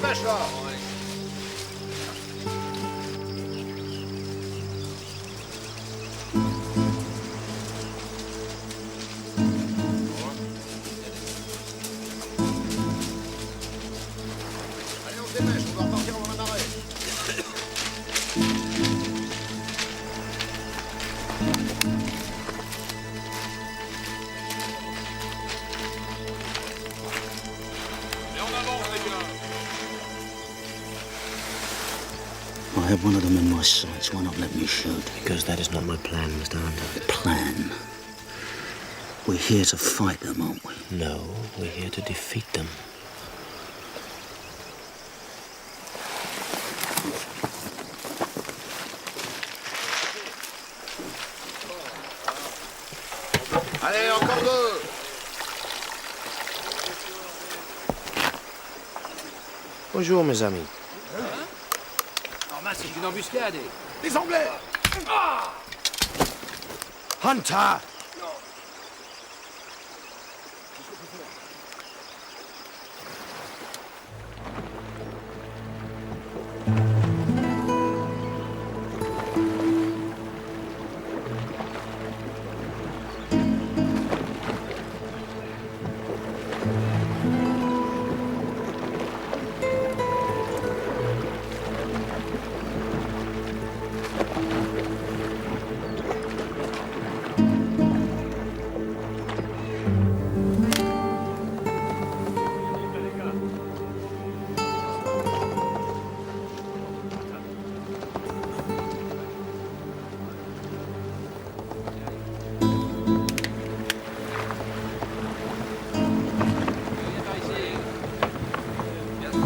dépêche-toi. Allez, on se dépêche, on doit repartir avant la marée. I have one of them in my sights. Why not let me shoot? Because that is not my plan, Mr. Hunter. Plan? We're here to fight them, aren't we? No, we're here to defeat them. Allez, encore deux. Bonjour, mes amis. Normal, c'est une embuscade. Les Anglais. Hunter!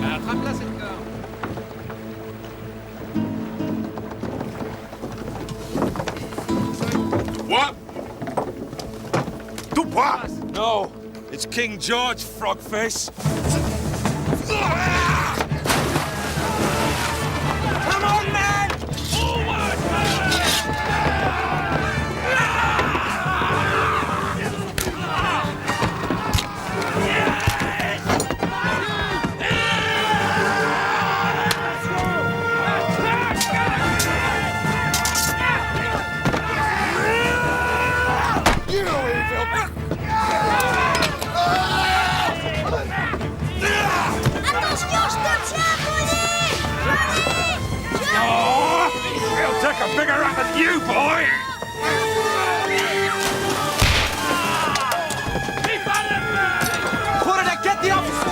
Attrape-la, cette corde. What? Dubois. No, it's King George, frogface. Come on, man! Forward, Attention, je te tiens, Bonnie! Oh, he'll take a bigger rap than you, boy! Quarterdeck, get the officer!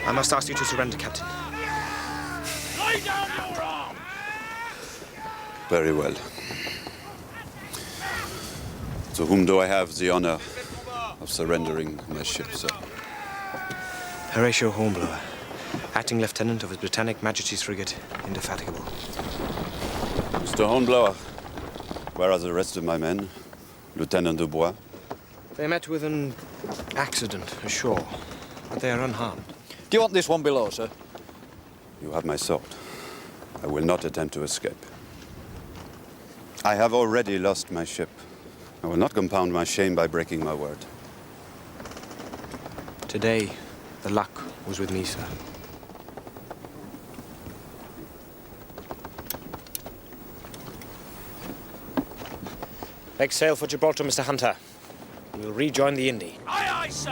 I must ask you to surrender, Captain. Lay down your arm! Very well. To whom do I have the honor of surrendering my ship, sir? Horatio Hornblower, acting lieutenant of His Britannic Majesty's frigate, Indefatigable. Mr. Hornblower, where are the rest of my men? Lieutenant Dubois? They met with an accident ashore, but they are unharmed. Do you want this one below, sir? You have my sword. I will not attempt to escape. I have already lost my ship. I will not compound my shame by breaking my word. Today, the luck was with me, sir. Make sail for Gibraltar, Mr. Hunter. We'll rejoin the Indy. Aye, aye, sir!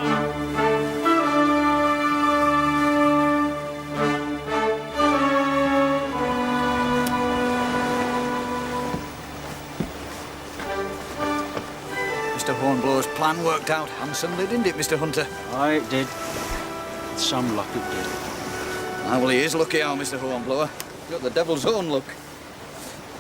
Mr. Hornblower's plan worked out handsomely, didn't it, Mr. Hunter? Aye, it did. With some luck, it did. Ah, well, he is lucky, our Mr. Hornblower. Got the devil's own luck.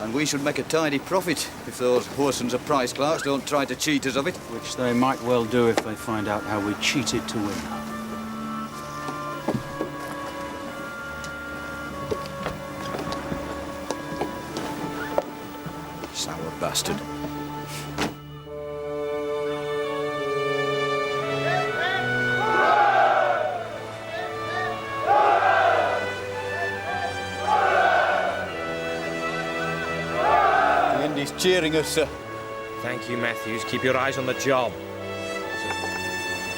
And we should make a tidy profit if those whoresons of prize clerks don't try to cheat us of it. Which they might well do if they find out how we cheated to win. Sour bastard. cheering us, sir. Thank you, Matthews. Keep your eyes on the job.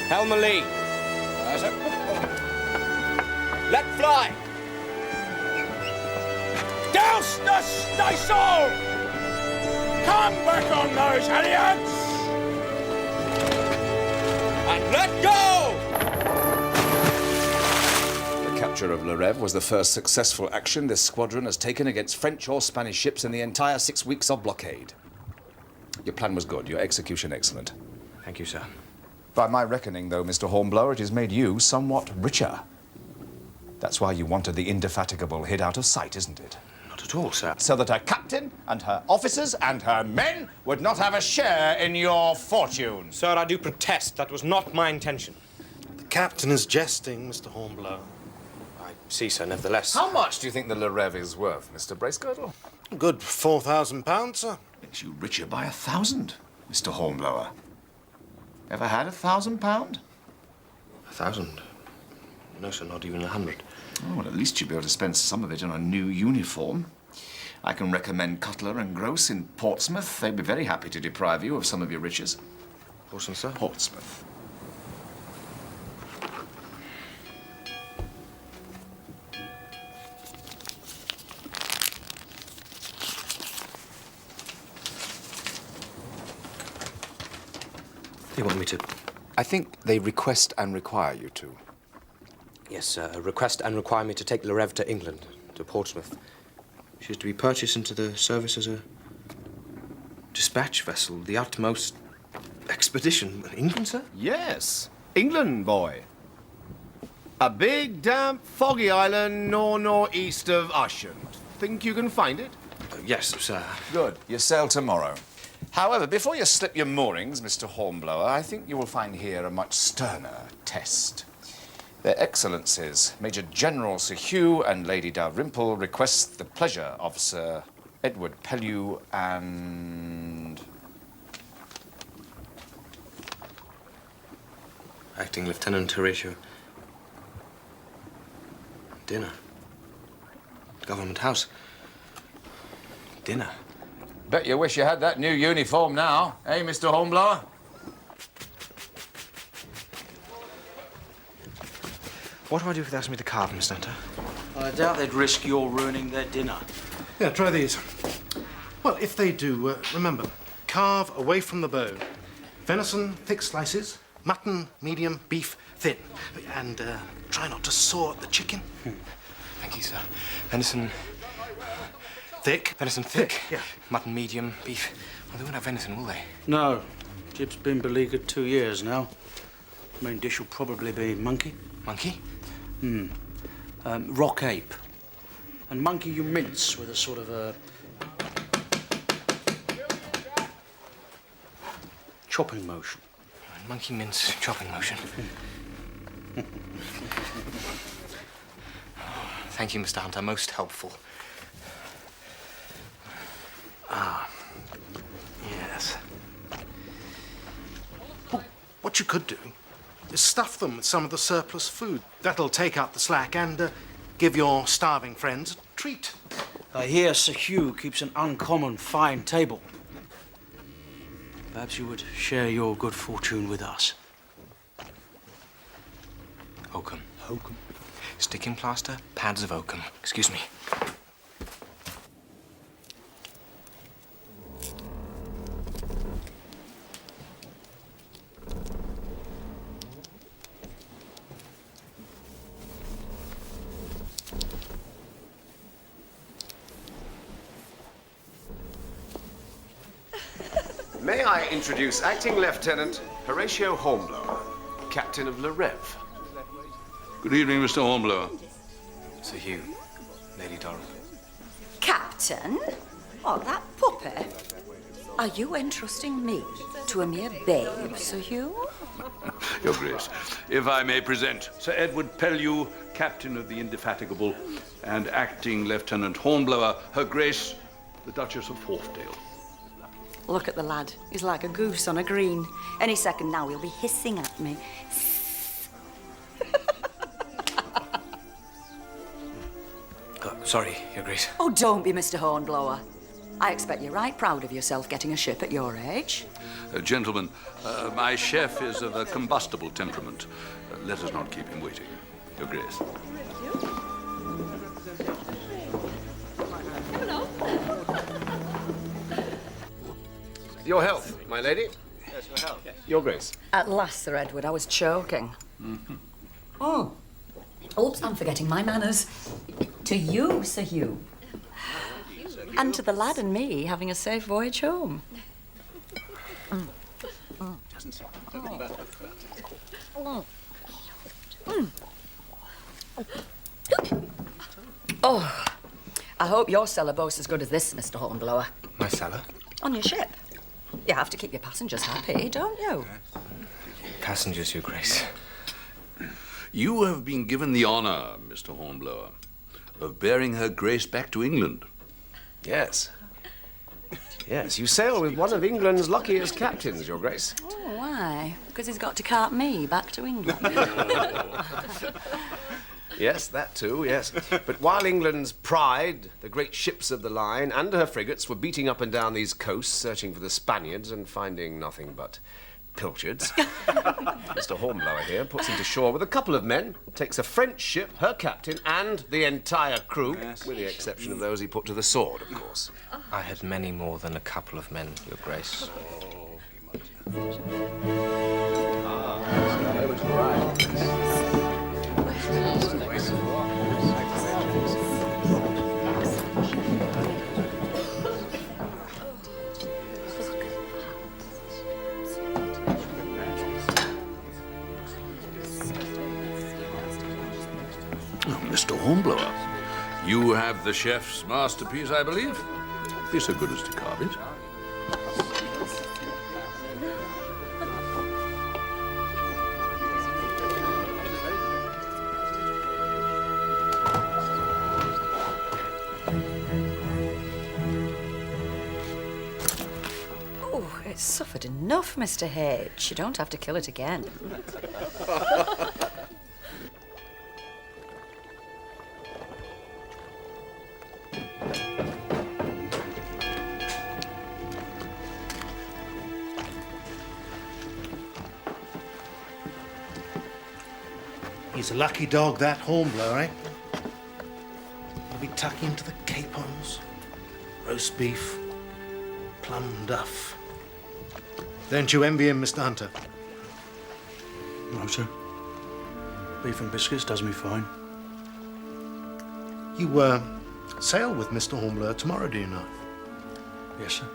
Helm a lee. Aye, sir. Let fly! Douse the staysail! Come back on those halyards! And let go! The capture of Le Rêve was the first successful action this squadron has taken against French or Spanish ships in the entire 6 weeks of blockade. Your plan was good, your execution excellent. Thank you, sir. By my reckoning, though, Mr. Hornblower, it has made you somewhat richer. That's why you wanted the Indefatigable hid out of sight, isn't it? Not at all, sir. So that her captain and her officers and her men would not have a share in your fortune. Sir, I do protest. That was not my intention. The captain is jesting, Mr. Hornblower. I see, sir, nevertheless. How much do you think the Le Rêve is worth, Mr. Bracegirdle? Good £4,000, sir. Makes you richer by 1,000, Mr. Hornblower. Ever had £1,000? 1,000? No, sir, not even 100. Oh, well, at least you'll be able to spend some of it on a new uniform. I can recommend Cutler and Gross in Portsmouth. They'd be very happy to deprive you of some of your riches. Portsmouth, sir? Portsmouth. They want me to... I think they request and require you to. Yes, sir. Request and require me to take Le Rêve to England, to Portsmouth. She is to be purchased into the service as a dispatch vessel, the utmost expedition. England, sir? Yes, England, boy. A big, damp, foggy island northeast of Ushant. Think you can find it? Yes, sir. Good. You sail tomorrow. However, before you slip your moorings, Mr. Hornblower, I think you will find here a much sterner test. Their Excellencies, Major General Sir Hugh and Lady Dalrymple, request the pleasure of Sir Edward Pellew and... Acting Lieutenant Horatio. Dinner. Government House. Dinner. Bet you wish you had that new uniform now, eh, Mr. Hornblower? What do I do if they ask me to carve, Miss Hunter? I doubt they'd risk your ruining their dinner. Yeah, try these. Well, if they do, remember, carve away from the bone. Venison, thick slices. Mutton, medium. Beef, thin. And try not to saw at the chicken. Thank you, sir. Venison... Thick. Venison thick. Yeah. Mutton medium. Beef. Well, they won't have venison, will they? No. Jib's been beleaguered 2 years now. Main dish will probably be monkey. Monkey? Rock ape. And monkey you mince with a sort of a... chopping motion. Monkey mince chopping motion. Thank you, Mr. Hunter. Most helpful. Yes. Well, what you could do is stuff them with some of the surplus food. That'll take up the slack and give your starving friends a treat. I hear Sir Hugh keeps an uncommon fine table. Perhaps you would share your good fortune with us. Oakum. Oakum. Sticking plaster, pads of oakum. Excuse me. May I introduce Acting Lieutenant Horatio Hornblower, Captain of Le Rêve. Good evening, Mr. Hornblower. Sir Hugh, Lady Doris. Captain? Oh, that puppy. Are you entrusting me to a mere babe, Sir Hugh? Your Grace, if I may present Sir Edward Pellew, Captain of the Indefatigable, and Acting Lieutenant Hornblower, Her Grace, the Duchess of Wharfdale. Look at the lad. He's like a goose on a green. Any second now he'll be hissing at me. Sorry, Your Grace. Oh, don't be Mr. Hornblower. I expect you're right proud of yourself getting a ship at your age. Gentlemen, my chef is of a combustible temperament. Let us not keep him waiting. Your Grace. Your health, my lady. Yes, for health. Your Grace. At last, Sir Edward, I was choking. Oh. Oops, I'm forgetting my manners. To you, Sir Hugh. And to the lad and me having a safe voyage home. Oh, I hope your cellar boasts as good as this, Mr. Hornblower. My cellar? On your ship. You have to keep your passengers happy, don't you? Passengers, Your Grace. You have been given the honor, Mr. Hornblower, of bearing Her Grace back to England. Yes. Yes, you sail with one of England's luckiest captains, Your Grace. Oh, why? Because he's got to cart me back to England. Yes, that too, yes. But while England's pride, the great ships of the line, and her frigates were beating up and down these coasts, searching for the Spaniards and finding nothing but pilchards, Mr. Hornblower here puts him to shore with a couple of men, takes a French ship, her captain, and the entire crew, with the exception of those he put to the sword, of course. I had many more than a couple of men, Your Grace. Mr. Hornblower, you have the chef's masterpiece, I believe. Be so good as to carve it. Oh, it's suffered enough, Mr. H. You don't have to kill it again. He's a lucky dog, that Hornblower, eh? He'll be tucking into the capons, roast beef, plum duff. Don't you envy him, Mr. Hunter? No, sir. Beef and biscuits does me fine. You, sail with Mr. Hornblower tomorrow, do you know? Yes, sir.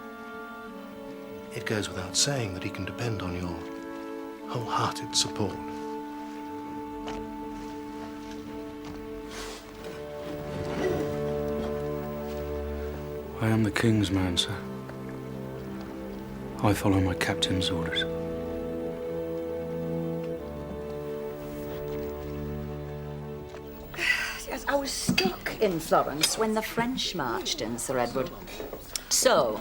It goes without saying that he can depend on your wholehearted support. I am the King's man, sir. I follow my captain's orders. Yes, I was stuck in Florence when the French marched in, Sir Edward. So,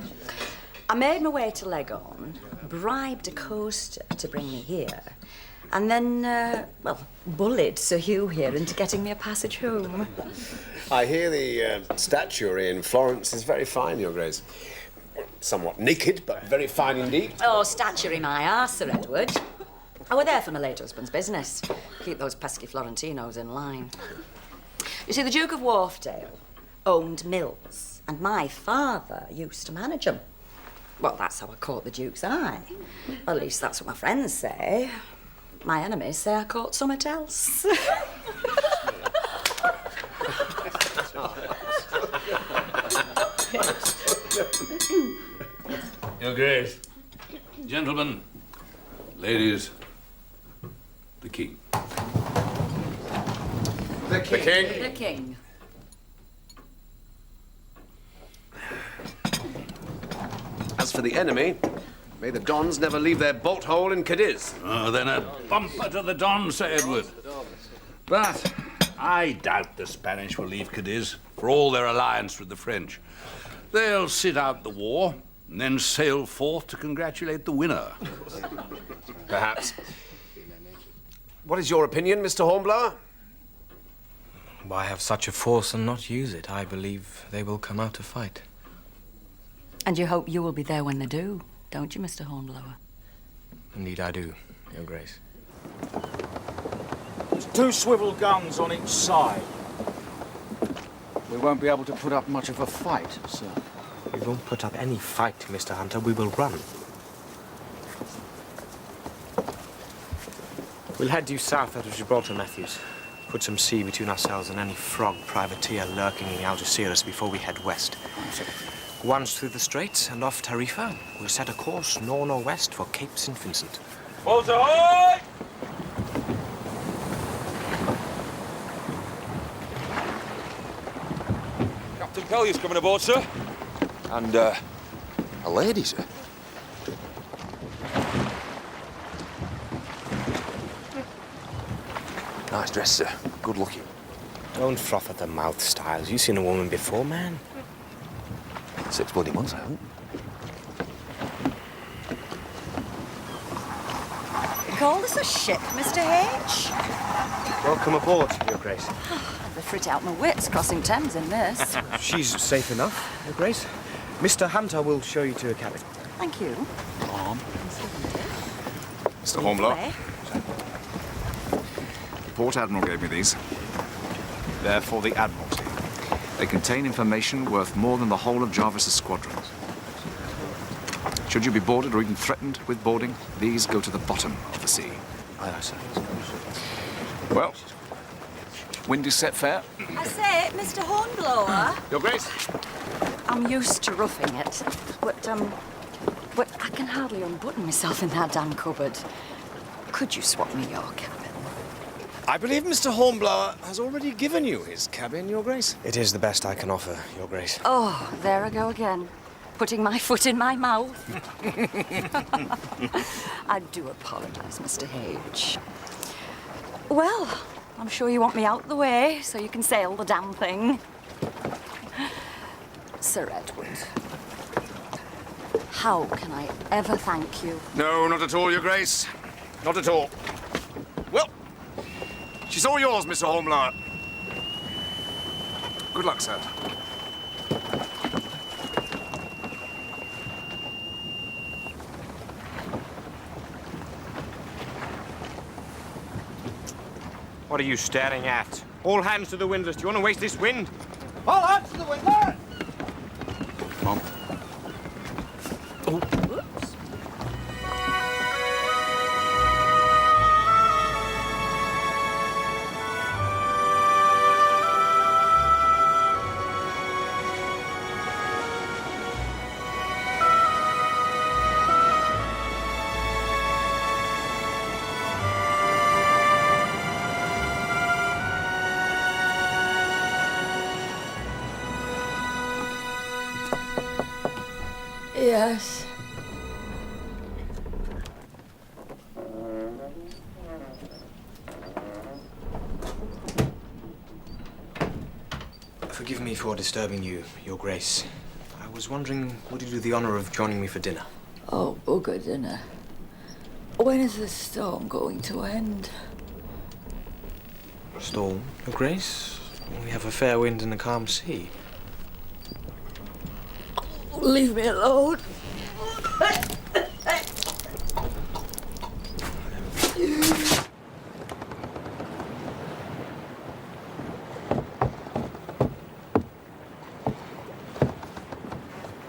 I made my way to Leghorn, bribed a coaster to bring me here, and then, bullied Sir Hugh here into getting me a passage home. I hear the statuary in Florence is very fine, Your Grace. Somewhat naked, but very fine indeed. Oh, statuary my arse, Sir Edward. I were there for my late husband's business. Keep those pesky Florentinos in line. You see, the Duke of Wharfdale owned mills, and my father used to manage them. Well, that's how I caught the Duke's eye. At least that's what my friends say. My enemies say I caught something else. Your Grace. Gentlemen, ladies, the King. The King. The King. As for the enemy, may the Dons never leave their bolt hole in Cadiz. Oh, then a bumper to the Don, Sir Edward. But I doubt the Spanish will leave Cadiz, for all their alliance with the French. They'll sit out the war and then sail forth to congratulate the winner. Perhaps. What is your opinion, Mr. Hornblower? Why have such a force and not use it? I believe they will come out to fight. And you hope you will be there when they do, don't you, Mr. Hornblower? Indeed I do, Your Grace. There's 2 swivel guns on each side. We won't be able to put up much of a fight, sir. We won't put up any fight, Mr. Hunter. We will run. We'll head due south out of Gibraltar, Matthews. Put some sea between ourselves and any frog privateer lurking in the Algeciras before we head west. Once through the Straits and off Tarifa, we'll set a course nor-northwest for Cape St. Vincent. Balls ahoy! Captain Pellier's coming aboard, sir. And, a lady, sir. Nice dress, sir. Good looking. Don't froth at the mouth, Styles. You seen a woman before, man? 6 bloody months, I haven't. You call this a ship, Mr. H? Welcome aboard, Your Grace. I'd be frit out my wits crossing Thames in this. She's safe enough, Your Grace. Mr. Hunter will show you to a cabin. Thank you. Mr. Hornblower. The Port Admiral gave me these. They're for the Admiralty. They contain information worth more than the whole of Jarvis's squadron. Should you be boarded or even threatened with boarding, these go to the bottom of the sea. Aye, aye, sir. Well, wind is set fair. I say, Mr. Hornblower. Your Grace. I'm used to roughing it, but I can hardly unbutton myself in that damn cupboard. Could you swap me your cabin? I believe Mr. Hornblower has already given you his cabin, Your Grace. It is the best I can offer, Your Grace. Oh, there I go again. Putting my foot in my mouth. I do apologize, Mr. H. Well, I'm sure you want me out the way so you can sail the damn thing. Sir Edward, how can I ever thank you? No, not at all, Your Grace. Not at all. Well, she's all yours, Mr. Hornblower. Good luck, sir. What are you staring at? All hands to the windlass. Do you want to waste this wind? All hands to the windlass! Come on. Whoops. Yes. Forgive me for disturbing you, Your Grace. I was wondering, would you do the honor of joining me for dinner? Oh, bugger dinner. When is this storm going to end? Storm, Your Grace? We have a fair wind and a calm sea. Leave me alone.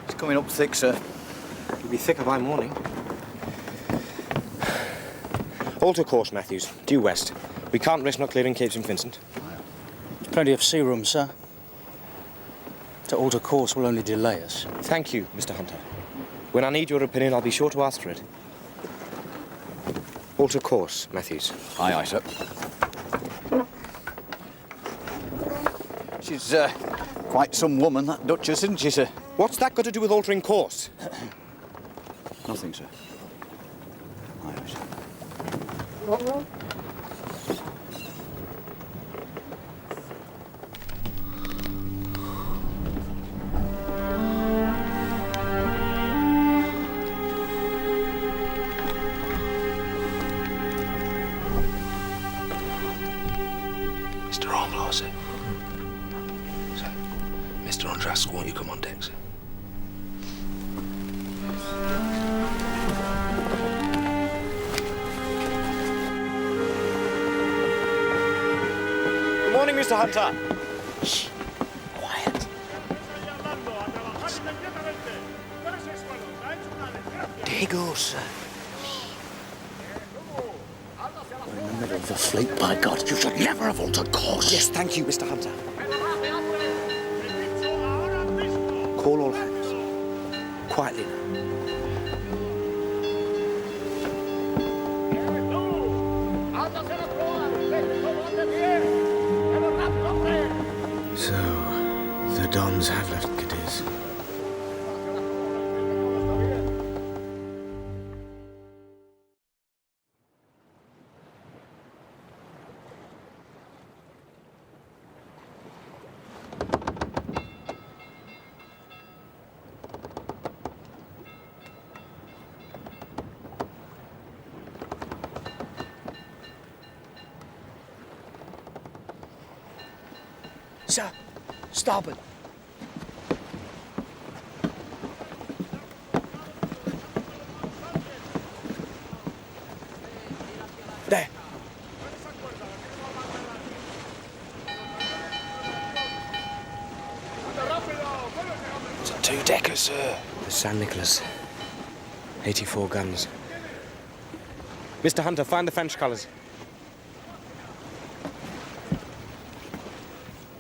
It's coming up thick, sir. It'll be thicker by morning. Alter course, Matthews. Due west. We can't risk not clearing Cape St. Vincent. Plenty of sea room, sir. To alter course will only delay us. Thank you, Mr. Hunter. When I need your opinion, I'll be sure to ask for it. Alter course, Matthews. Aye, aye, sir. She's quite some woman, that Duchess, isn't she, sir? What's that got to do with altering course? Nothing, sir. Aye, aye, sir. Mr. Hornblower, sir. Sir, Mr. Hunter asks, won't you come on deck, sir? Mr. Hunter! Shh. Quiet. There he goes, sir. We're in the middle of the fleet, by God. You should never have altered course. Yes, thank you, Mr. Hunter. Call all hands. Quietly now. So, the Dons have left Cadiz. Sir, starboard. There. It's a two-decker, sir. The San Nicolas. 84 guns. Mr. Hunter, find the French colours.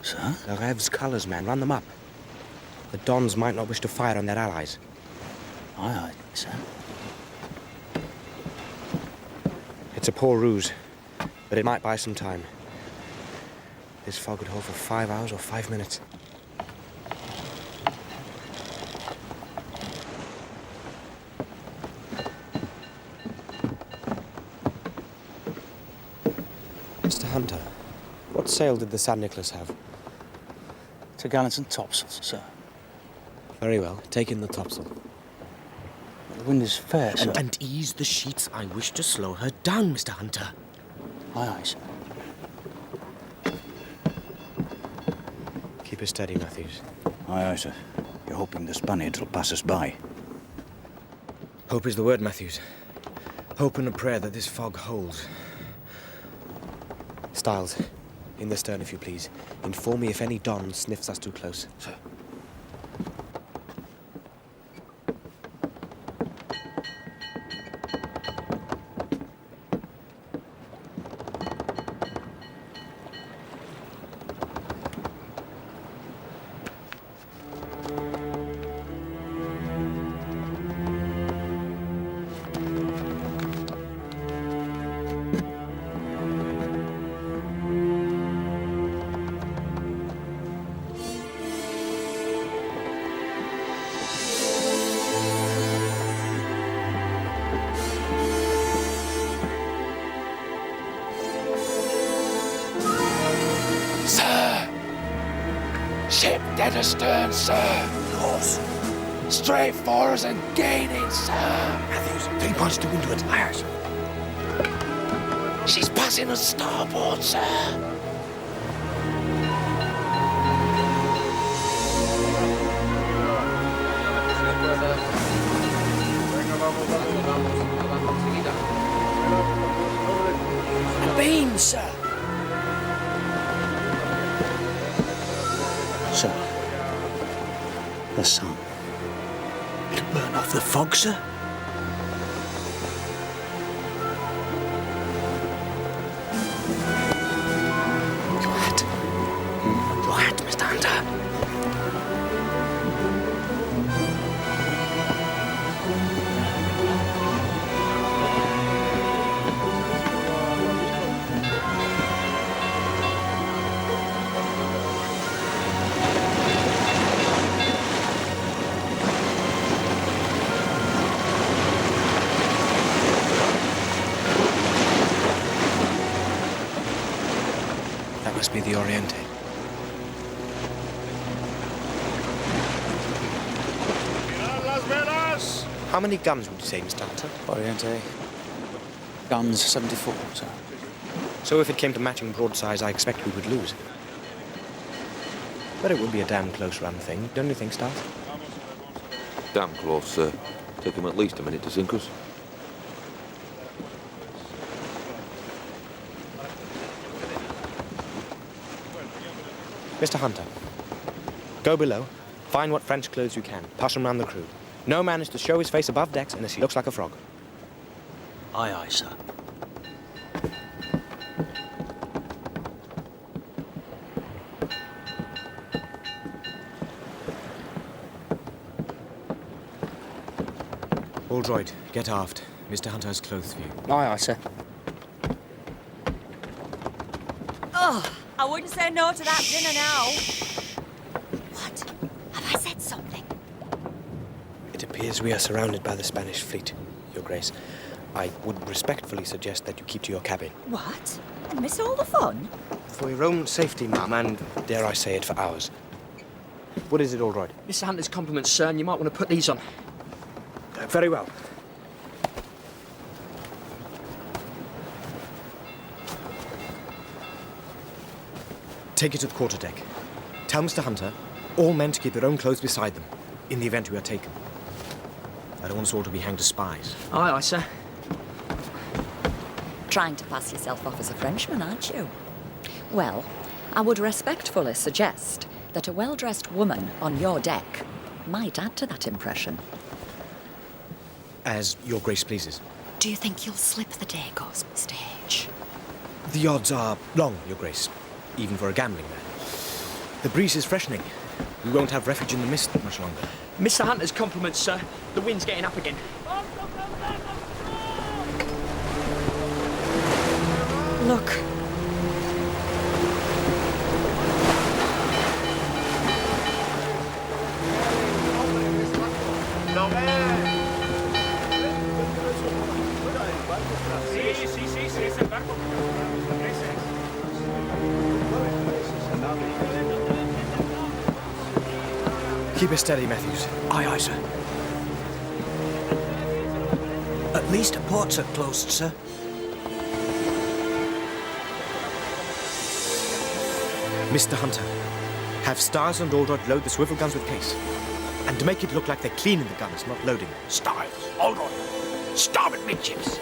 Sir? The Rev's colours, man. Run them up. The Dons might not wish to fire on their allies. Aye, aye, sir. It's a poor ruse, but it might buy some time. This fog would hold for 5 hours or 5 minutes. Mr. Hunter, what sail did the San Nicolas have? To gallants and topsails, sir. Very well. Take in the topsail. The wind is fair, sir. And ease the sheets. I wish to slow her down, Mr. Hunter. Aye, aye, sir. Keep her steady, Matthews. Aye, aye, sir. You're hoping the Spaniards will pass us by. Hope is the word, Matthews. Hope and a prayer that this fog holds. Stiles, in the stern, if you please. Inform me if any Don sniffs us too close. Sir. Ship dead astern, sir. Course. Straight for us and gaining, sir. Matthews, 3 points to windward. Aye, sir. She's passing us starboard, sir. Beam, sir. Sir, the sun. It'll burn off the fog, sir. Your hat. Your hat, Mr. Hunter. Must be the Oriente. How many guns would you say, Mr. Hunter? Oriente. Guns 74, sir. So if it came to matching broadsides, I expect we would lose. But it would be a damn close run thing, don't you think, Stiles? Damn close, sir. Took him at least a minute to sink us. Mr. Hunter, go below, find what French clothes you can, pass them round the crew. No man is to show his face above decks unless he looks like a frog. Aye, aye, sir. All droid, get aft. Mr. Hunter has clothes for you. Aye, aye, sir. Oh, I wouldn't say no to that dinner now. What? Have I said something? It appears we are surrounded by the Spanish fleet, Your Grace. I would respectfully suggest that you keep to your cabin. What? And miss all the fun? For your own safety, ma'am, and, dare I say it, for ours. What is it, all right? Mr. Hunter's compliments, sir, and you might want to put these on. Very well. Take it to the quarterdeck. Tell Mr. Hunter, all men to keep their own clothes beside them, in the event we are taken. I don't want us all to be hanged as spies. Aye, aye, sir. Trying to pass yourself off as a Frenchman, aren't you? Well, I would respectfully suggest that a well-dressed woman on your deck might add to that impression. As Your Grace pleases. Do you think you'll slip the Dagos stage? The odds are long, Your Grace, even for a gambling man. The breeze is freshening. We won't have refuge in the mist much longer. Mr. Hunter's compliments, sir. The wind's getting up again. Look. Keep it steady, Matthews. Aye, aye, sir. At least the ports are closed, sir. Mr. Hunter, have Stars and Aldrod load the swivel guns with case. And to make it look like they're cleaning the guns, not loading them. Stars, Aldrod, starboard midships.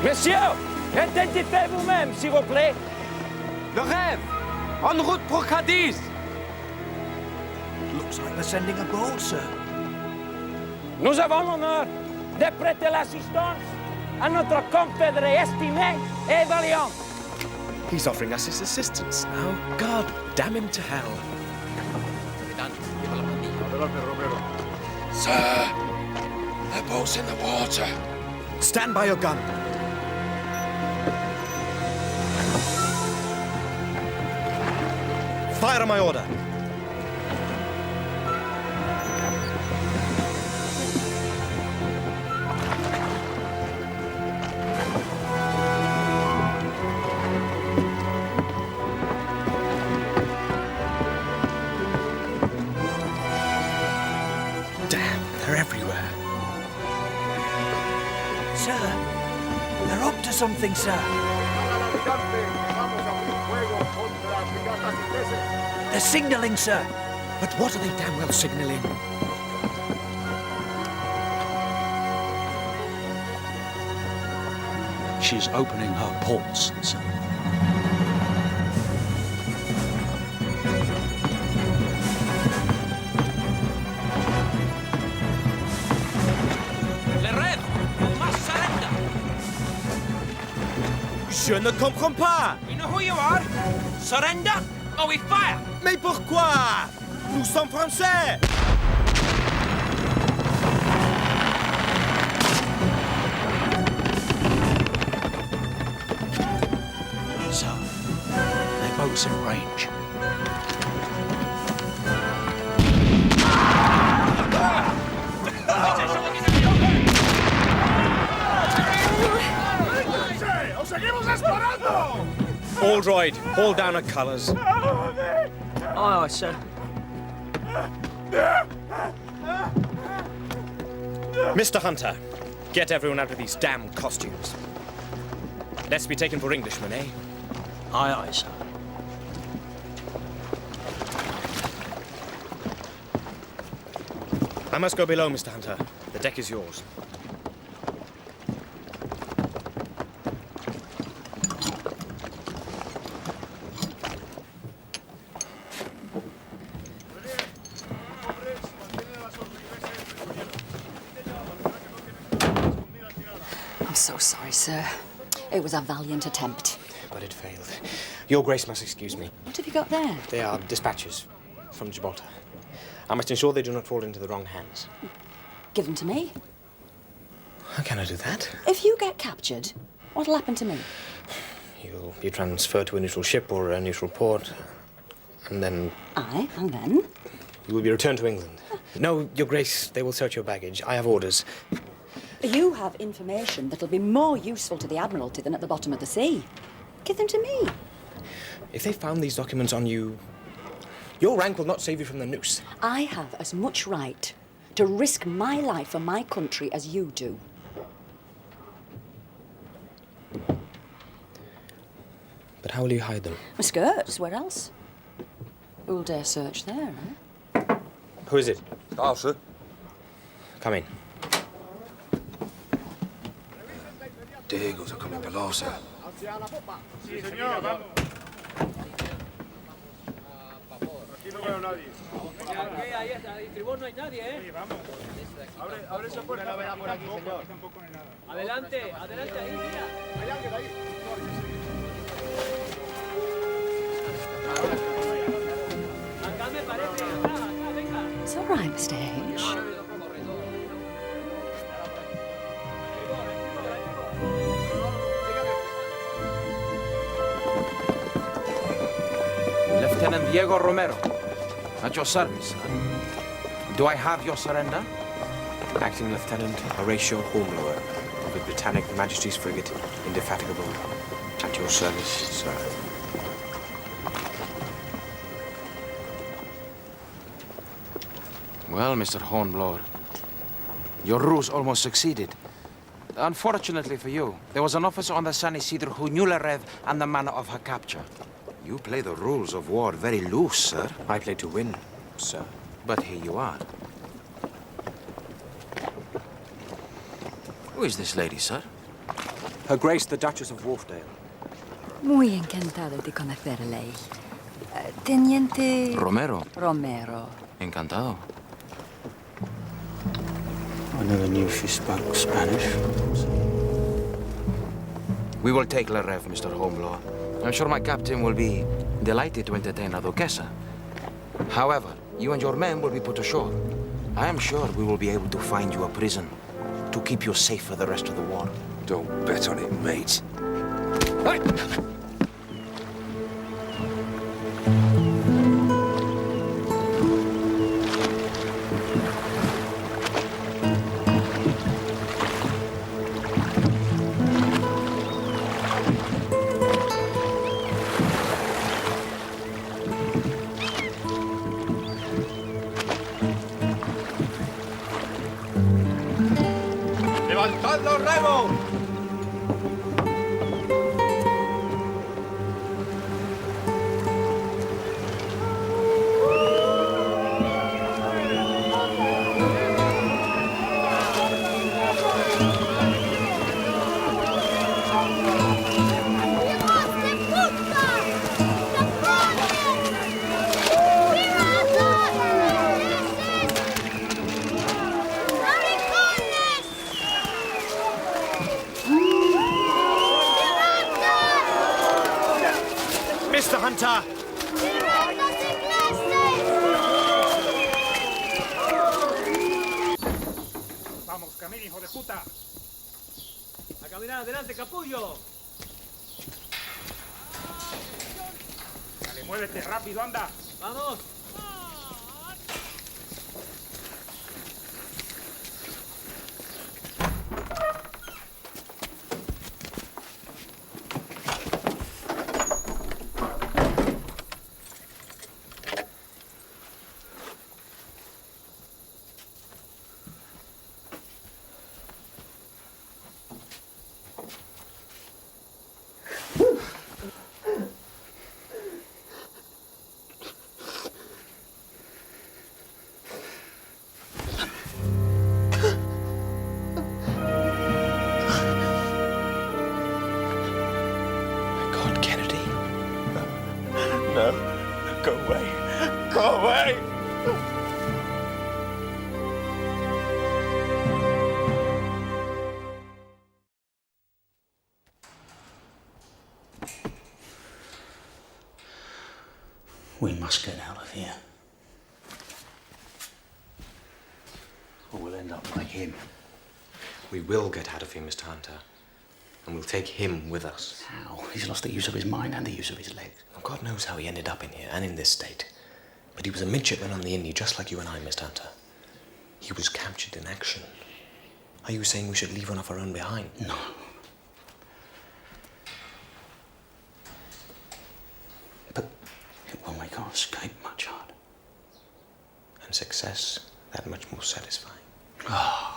Messieurs, identifiez vous-même, s'il vous plaît. Le rêve, en route pour Cadiz. Looks like they're sending a boat, sir. Nous avons l'honneur de prêter l'assistance à notre confédéré estimé et valiant. He's offering us his assistance now. God damn him to hell. Sir, the boat's in the water. Stand by your gun. Fire on my order. Damn, they're everywhere. Sir, they're up to something, sir. They're signalling, sir. But what are they damn well signaling? She's opening her ports, sir. Le rêve, on must surrender. Je ne comprends pas. You know who you are? Surrender or we fire. Mais pourquoi? Nous sommes français. Sir, their boat's in range. All droid, hold down her colours. Aye, aye, sir. Mr. Hunter, get everyone out of these damn costumes. Let's be taken for Englishmen, eh? Aye, aye, sir. I must go below, Mr. Hunter. The deck is yours. so sorry, sir. It was a valiant attempt. But it failed. Your Grace must excuse me. What have you got there? They are dispatches from Gibraltar. I must ensure they do not fall into the wrong hands. Give them to me. How can I do that? If you get captured, what'll happen to me? You'll be transferred to a neutral ship or a neutral port, and then... Aye, and then? You will be returned to England. No, Your Grace, they will search your baggage. I have orders. You have information that'll be more useful to the Admiralty than at the bottom of the sea. Give them to me. If they found these documents on you, your rank will not save you from the noose. I have as much right to risk my life for my country as you do. But how will you hide them? My skirts, where else? Who'll dare search there, eh? Who is it? Oh, sir. Come in. Diegos are coming below, sir. Sí, señor, vamos. Aquí no veo a nadie. Ahí está, el tribún no hay nadie, ¿eh? Sí, vamos. Abre esa puerta. No vea por aquí, señor. Tampoco no hay nada. Adelante, adelante, ahí, mira. Hay alguien ahí. Acá me parece, acá, venga. It's all right, Mr. H. Lieutenant Diego Romero, at your service. Do I have your surrender? Acting Lieutenant Horatio Hornblower of the Britannic Majesty's frigate Indefatigable. At your service, sir. Well, Mr. Hornblower, your ruse almost succeeded. Unfortunately for you, there was an officer on the San Isidro who knew Larev and the manner of her capture. You play the rules of war very loose, sir. I play to win, sir. But here you are. Who is this lady, sir? Her Grace, the Duchess of Wharfdale. Muy encantado de conocerle. Teniente... Romero. Romero. Encantado. I never knew she spoke Spanish. We will take Larev, Mr. Hornblower. I'm sure my captain will be delighted to entertain a duquesa. However, you and your men will be put ashore. I am sure we will be able to find you a prison to keep you safe for the rest of the war. Don't bet on it, mate. Hey! ¡Levantad los remos! Mr. Hunter! Vamos, camina, hijo de puta. A caminar adelante, capullo. Dale, muévete rápido, anda. Vamos. Go away. Go away. We must get out of here. Or we'll end up like him. We will get out of here, Mr. Hunter. And we'll take him with us. How? He's lost the use of his mind and the use of his legs. Well, God knows how he ended up in here and in this state. But he was a midshipman on the Indy, just like you and I, Mr. Hunter. He was captured in action. Are you saying we should leave one of our own behind? No. But it will make our escape much harder. And success that much more satisfying. Ah.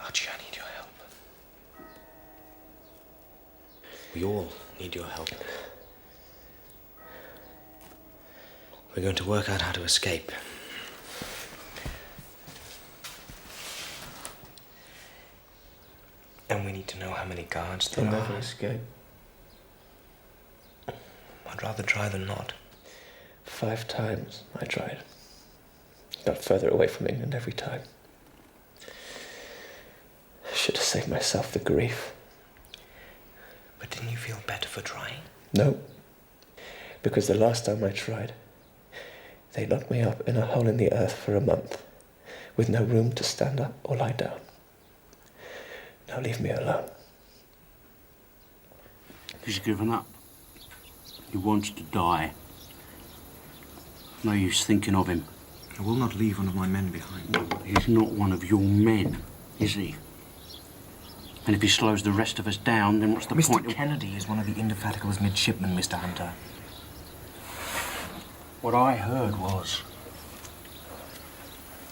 Archie, I need your help. We all need your help. We're going to work out how to escape. And we need to know how many guards there They'll are. never escape. I'd rather try than not. 5 times I tried. Got further away from England every time. I should have saved myself the grief. But didn't you feel better for trying? No. Because the last time I tried, they locked me up in a hole in the earth for a month, with no room to stand up or lie down. Now leave me alone. He's given up. He wants to die. No use thinking of him. I will not leave one of my men behind. He's not one of your men, is he? And if he slows the rest of us down, then what's the point? Mr. Kennedy is one of the Indefatigables midshipmen, Mr. Hunter. What I heard was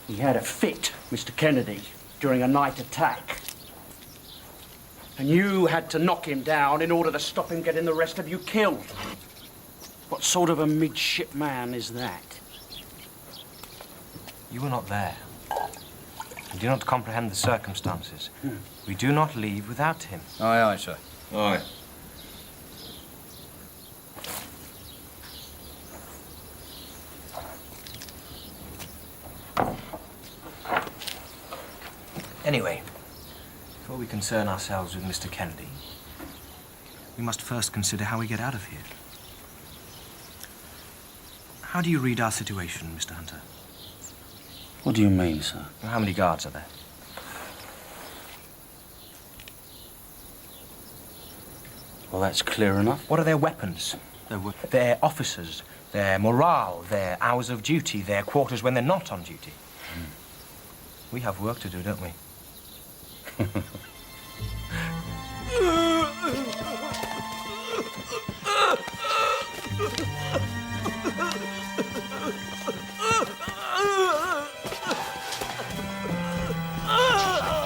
he had a fit, Mr. Kennedy, during a night attack. And you had to knock him down in order to stop him getting the rest of you killed. What sort of a midshipman is that? You were not there. You do not comprehend the circumstances. We do not leave without him. Aye, aye, sir. Aye. Anyway, before we concern ourselves with Mr. Kennedy, we must first consider how we get out of here. How do you read our situation, Mr. Hunter? What do you mean, sir? How many guards are there? Well, that's clear enough. What are their weapons? Their officers, their morale, their hours of duty, their quarters when they're not on duty. We have work to do, don't we?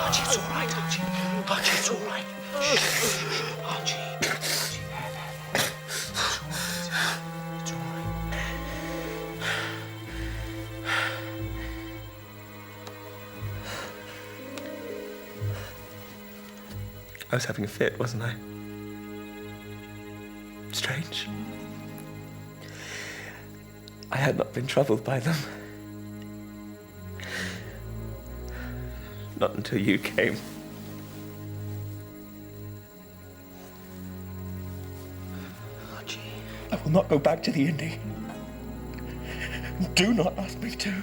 Archie, it's all right, Archie. Archie, it's all right. Shh, Archie. It's all right. I was having a fit, wasn't I? Strange. I had not been troubled by them. Not until you came. Archie. I will not go back to the Indy. Do not ask me to.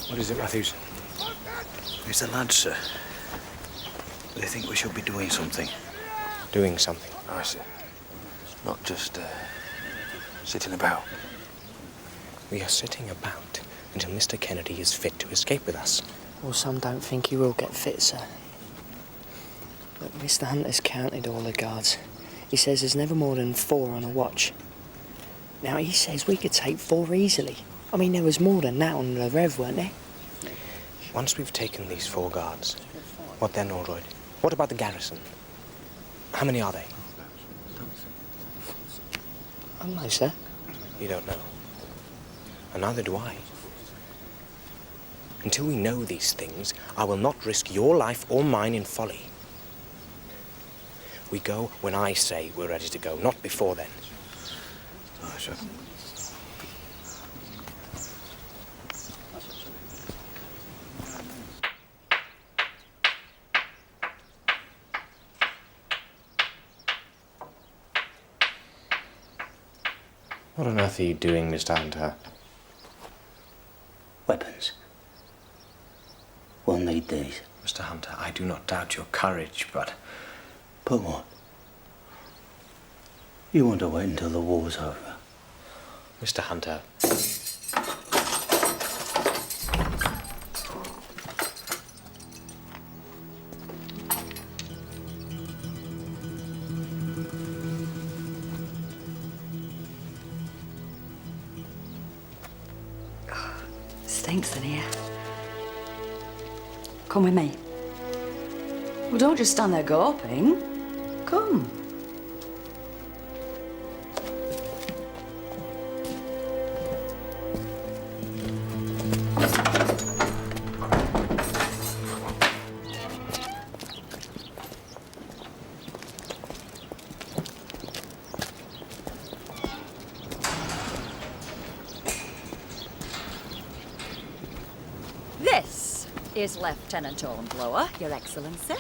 What is it, Matthews? It's the lads, sir. They think we should be doing something. Doing something? I see. Not just sitting about. We are sitting about until Mr. Kennedy is fit to escape with us. Well, some don't think he will get fit, sir. Look, Mr. Hunter's counted all the guards. He says there's never more than 4 on a watch. Now, he says we could take 4 easily. I mean, there was more than that on the Rev, weren't there? Once we've taken these 4 guards, what then, Aldroyd? What about the garrison? How many are they? I don't know, sir. You don't know. And neither do I. Until we know these things, I will not risk your life or mine in folly. We go when I say we're ready to go, not before then. Oh, sure. What on earth are you doing, Mr. Hunter? Weapons. We'll need these. Mr. Hunter, I do not doubt your courage, but... But what? You want to wait until the war's over? Mr. Hunter... Stinks in here. Come with me. Well, don't just stand there gawping. Come. This is Lieutenant Hornblower, Your Excellency.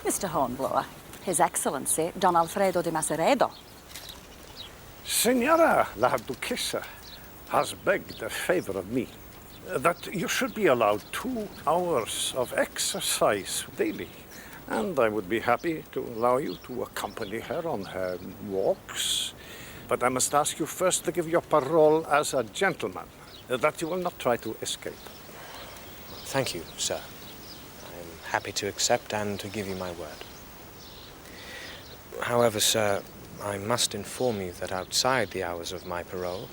Mr. Hornblower, His Excellency, Don Alfredo de Maceredo. Senora la Duchessa has begged a favor of me, that you should be allowed 2 hours of exercise daily. And I would be happy to allow you to accompany her on her walks. But I must ask you first to give your parole as a gentleman, that you will not try to escape. Thank you, sir. I'm happy to accept and to give you my word. However, sir, I must inform you that outside the hours of my parole,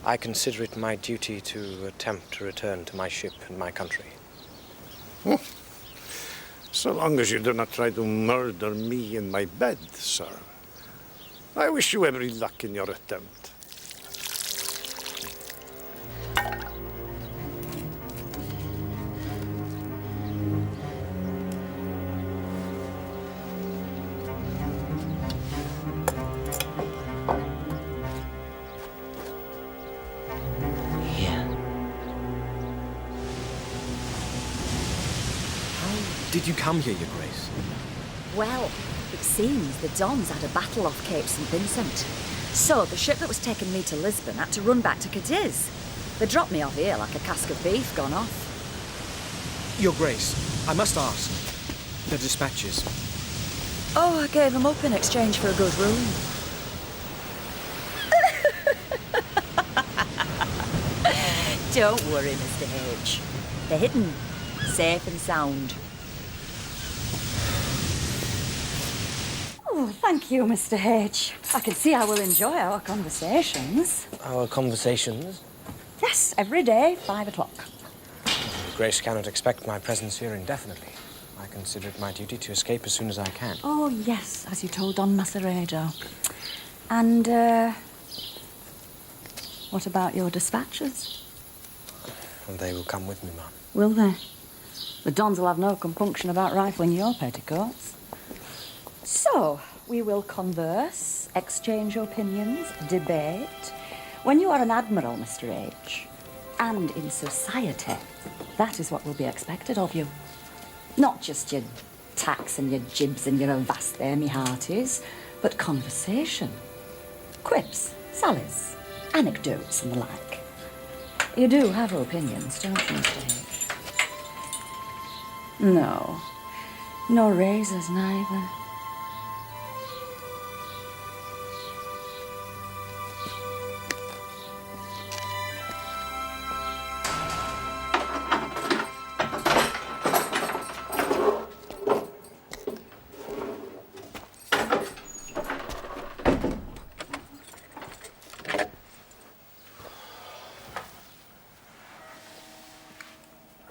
I consider it my duty to attempt to return to my ship and my country. So long as you do not try to murder me in my bed, sir. I wish you every luck in your attempt. Did you come here, Your Grace? Well, it seems the Dons had a battle off Cape St. Vincent. So the ship that was taking me to Lisbon had to run back to Cadiz. They dropped me off here like a cask of beef gone off. Your Grace, I must ask. The dispatches. Oh, I gave them up in exchange for a good room. Don't worry, Mr. H. They're hidden, safe and sound. Oh, thank you, Mr. H. I can see I will enjoy our conversations. Our conversations? Yes, every day, 5 o'clock. Your Grace cannot expect my presence here indefinitely. I consider it my duty to escape as soon as I can. Oh, yes, as you told Don Maceredo. And, what about your dispatches? And they will come with me, ma'am. Will they? The Dons will have no compunction about rifling your petticoats. So, we will converse, exchange opinions, debate. When you are an admiral, Mr. H, and in society, that is what will be expected of you. Not just your tacks and your jibs and your avast there, me hearties, but conversation. Quips, sallies, anecdotes and the like. You do have opinions, don't you, Mr. H? No. No razors, neither.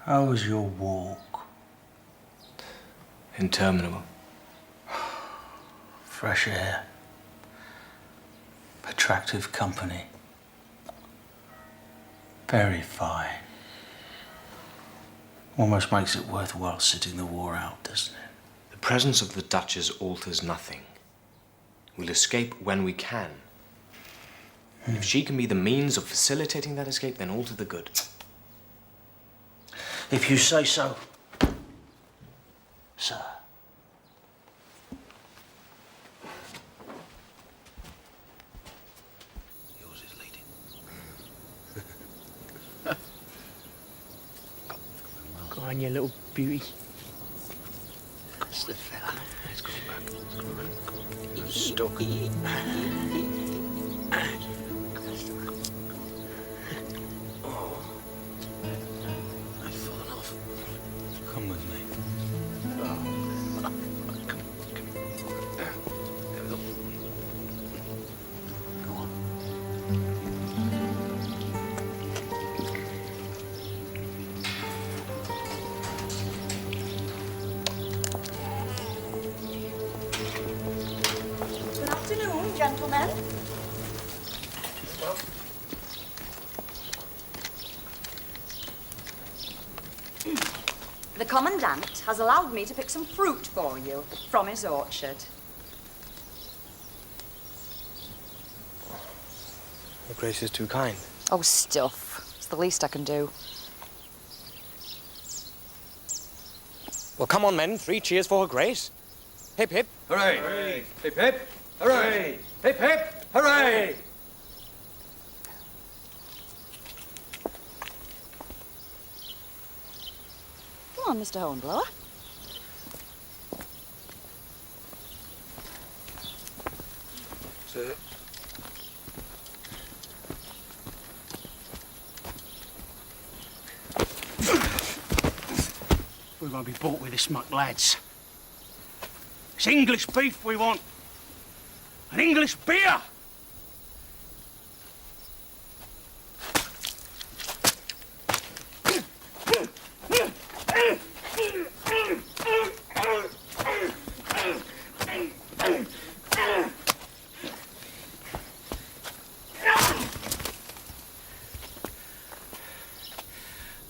How was your walk? Interminable. Fresh air. Attractive company. Very fine. Almost makes it worthwhile sitting the war out, doesn't it? The presence of the Duchess alters nothing. We'll escape when we can. And if she can be the means of facilitating that escape, then all to the good. If you say so, sir. Yours is leading. Go on, you little beauty. That's the fella. It's coming back. It's coming back. You're stuck. Oh. I've fallen off. Come with me. Go on. Good afternoon, gentlemen. The Commandant has allowed me to pick some fruit for you from his orchard. Your Grace is too kind. Oh, stuff. It's the least I can do. Well, come on, men. 3 cheers for Her Grace. Hip, hip. Hooray! Hooray! Hip hip! Hooray! Hip hip! Hooray! Come on, Mr. Hornblower. Sir. We won't be bought with this muck, lads. It's English beef we want. And English beer.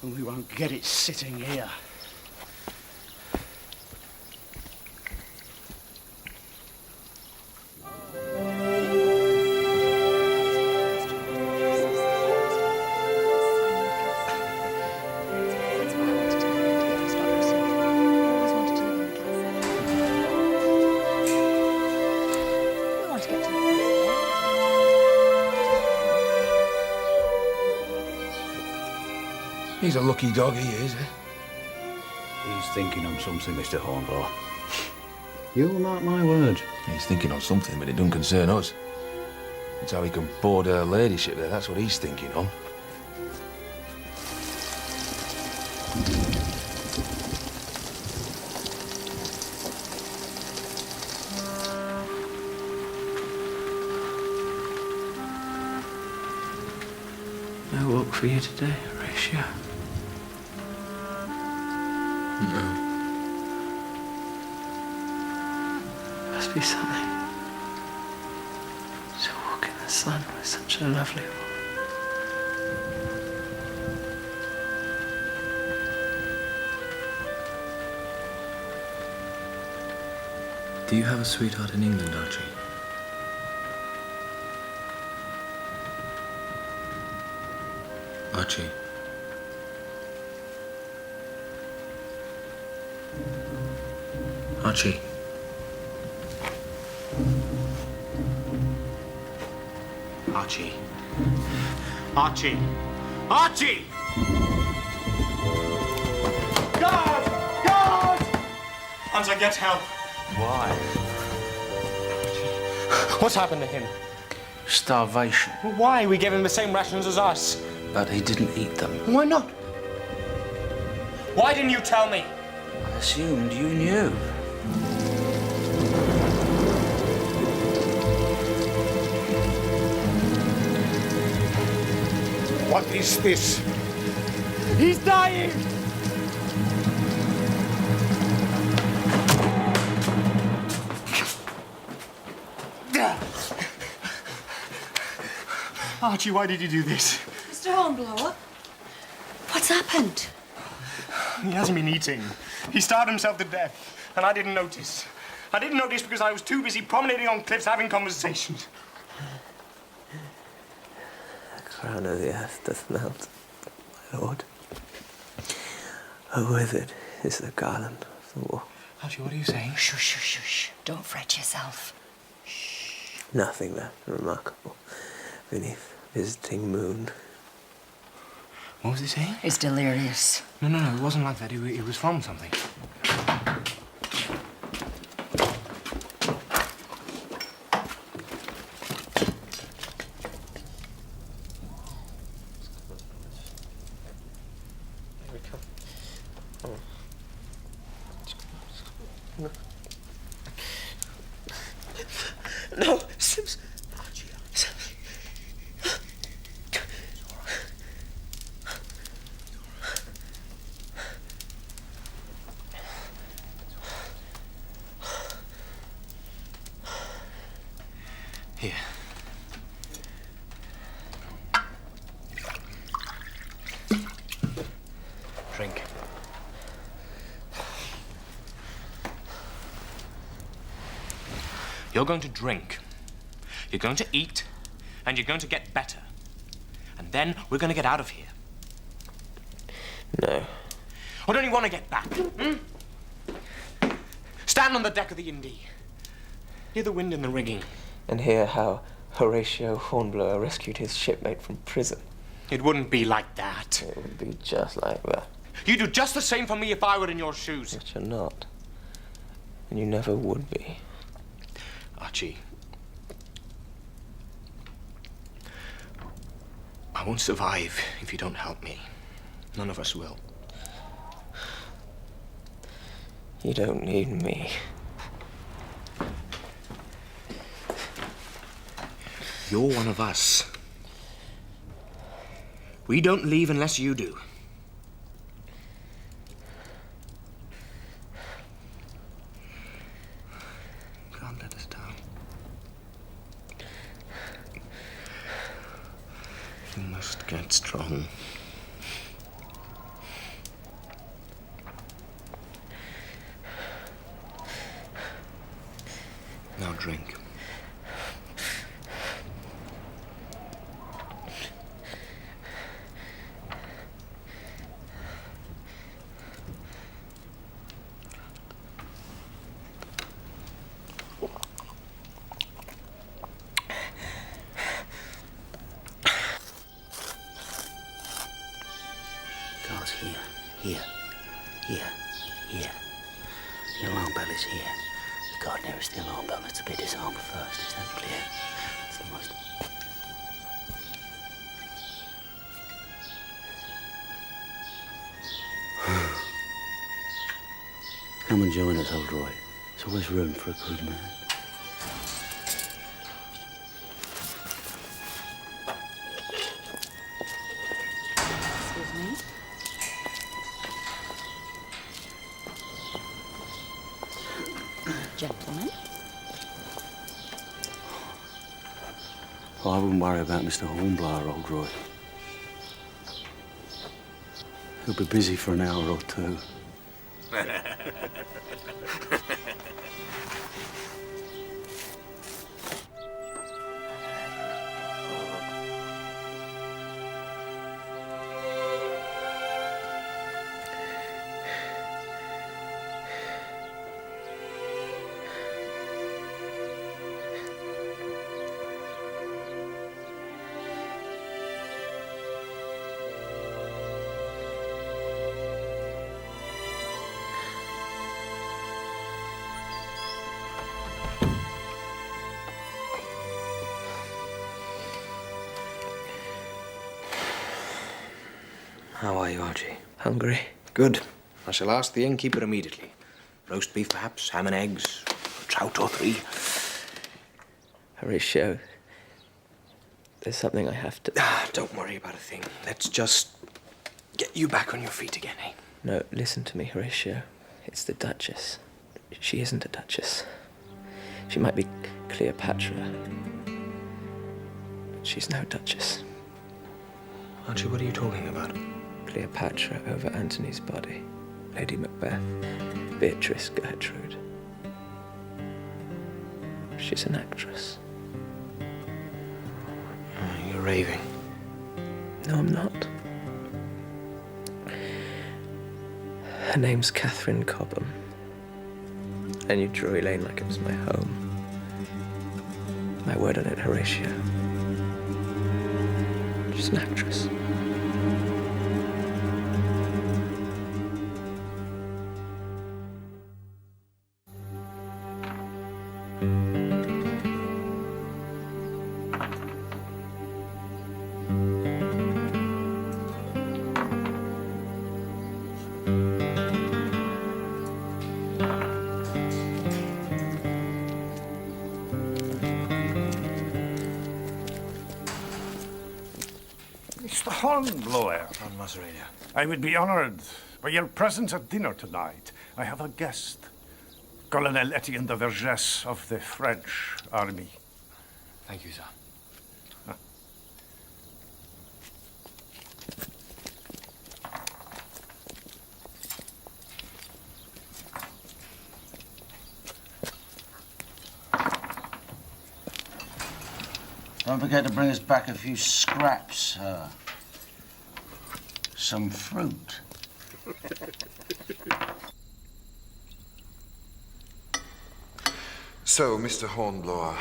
And we won't get it sitting here. He's a lucky dog, he is, eh? He's thinking on something, Mr. Hornblower. You'll mark my words. He's thinking on something, but it doesn't concern us. It's how he can board her ladyship there, that's what he's thinking on. No walk for you today, Horatio? No. Must be something to walk in the sun with such a lovely woman. Do you have a sweetheart in England, Archie? Archie. Archie. Archie. Archie. Archie! Guard! Guard! Hunter, get help. Why? What's happened to him? Starvation. Why? We gave him the same rations as us. But he didn't eat them. Why not? Why didn't you tell me? I assumed you knew. What is this? He's dying! Archie, why did you do this? Mr. Hornblower, what's happened? He hasn't been eating. He starved himself to death, and I didn't notice. I didn't notice because I was too busy promenading on cliffs having conversations. The crown of the earth doth melt, my lord. Oh, with it is the garland of the wall. Archie, what are you saying? Shush, shush, shush. Don't fret yourself. Nothing left remarkable beneath visiting moon. What was he saying? It's delirious. No, it wasn't like that. It was from something. No, Sims. Here. Drink. You're going to drink, you're going to eat, and you're going to get better. And then we're going to get out of here. No. Or don't you want to get back? Stand on the deck of the Indie. Hear the wind in the rigging. And hear how Horatio Hornblower rescued his shipmate from prison. It wouldn't be like that. It would be just like that. You'd do just the same for me if I were in your shoes. But you're not. And you never would be. Archie, I won't survive if you don't help me. None of us will. You don't need me. You're one of us. We don't leave unless you do. Can't let us down. You must get strong. Now drink. Guards here. The alarm bell is here. The guard nearest the alarm bell is to be disarmed first. Is that clear? It's the most... Come and join us, old Roy. There's always room for a good man. Excuse me. Gentlemen. Oh, I wouldn't worry about Mr. Hornblower, old Roy. He'll be busy for an hour or two. How are you, Archie? Hungry? Good. I shall ask the innkeeper immediately. Roast beef, perhaps, ham and eggs, a trout or three. Horatio, there's something I have to... Don't worry about a thing. Let's just get you back on your feet again, eh? No, listen to me, Horatio. It's the Duchess. She isn't a Duchess. She might be Cleopatra. She's no Duchess. Archie, what are you talking about? Cleopatra over Antony's body. Lady Macbeth. Beatrice Gertrude. She's an actress. You're raving. No, I'm not. Her name's Catherine Cobham. I knew Drury Lane like it was my home. My word on it, Horatio. She's an actress. Mr. Hornblower. On Maserino. I would be honored by your presence at dinner tonight. I have a guest, Colonel Etienne de Vergès of the French army. Thank you, sir. Don't forget to bring us back a few scraps, some fruit. So, Mr. Hornblower,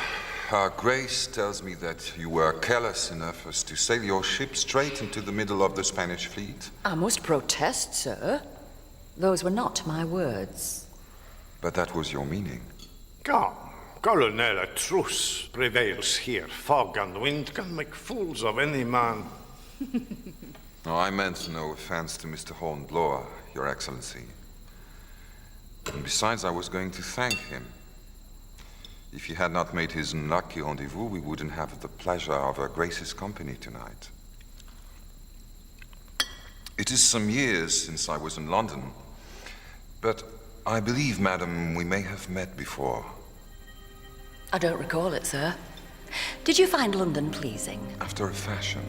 Her Grace tells me that you were careless enough as to sail your ship straight into the middle of the Spanish fleet. I must protest, sir. Those were not my words. But that was your meaning. Come, Colonel, a truce prevails here. Fog and wind can make fools of any man. No, I meant no offense to Mr. Hornblower, Your Excellency. And besides, I was going to thank him. If he had not made his unlucky rendezvous, we wouldn't have the pleasure of Her Grace's company tonight. It is some years since I was in London, but I believe, madam, we may have met before. I don't recall it, sir. Did you find London pleasing? After a fashion.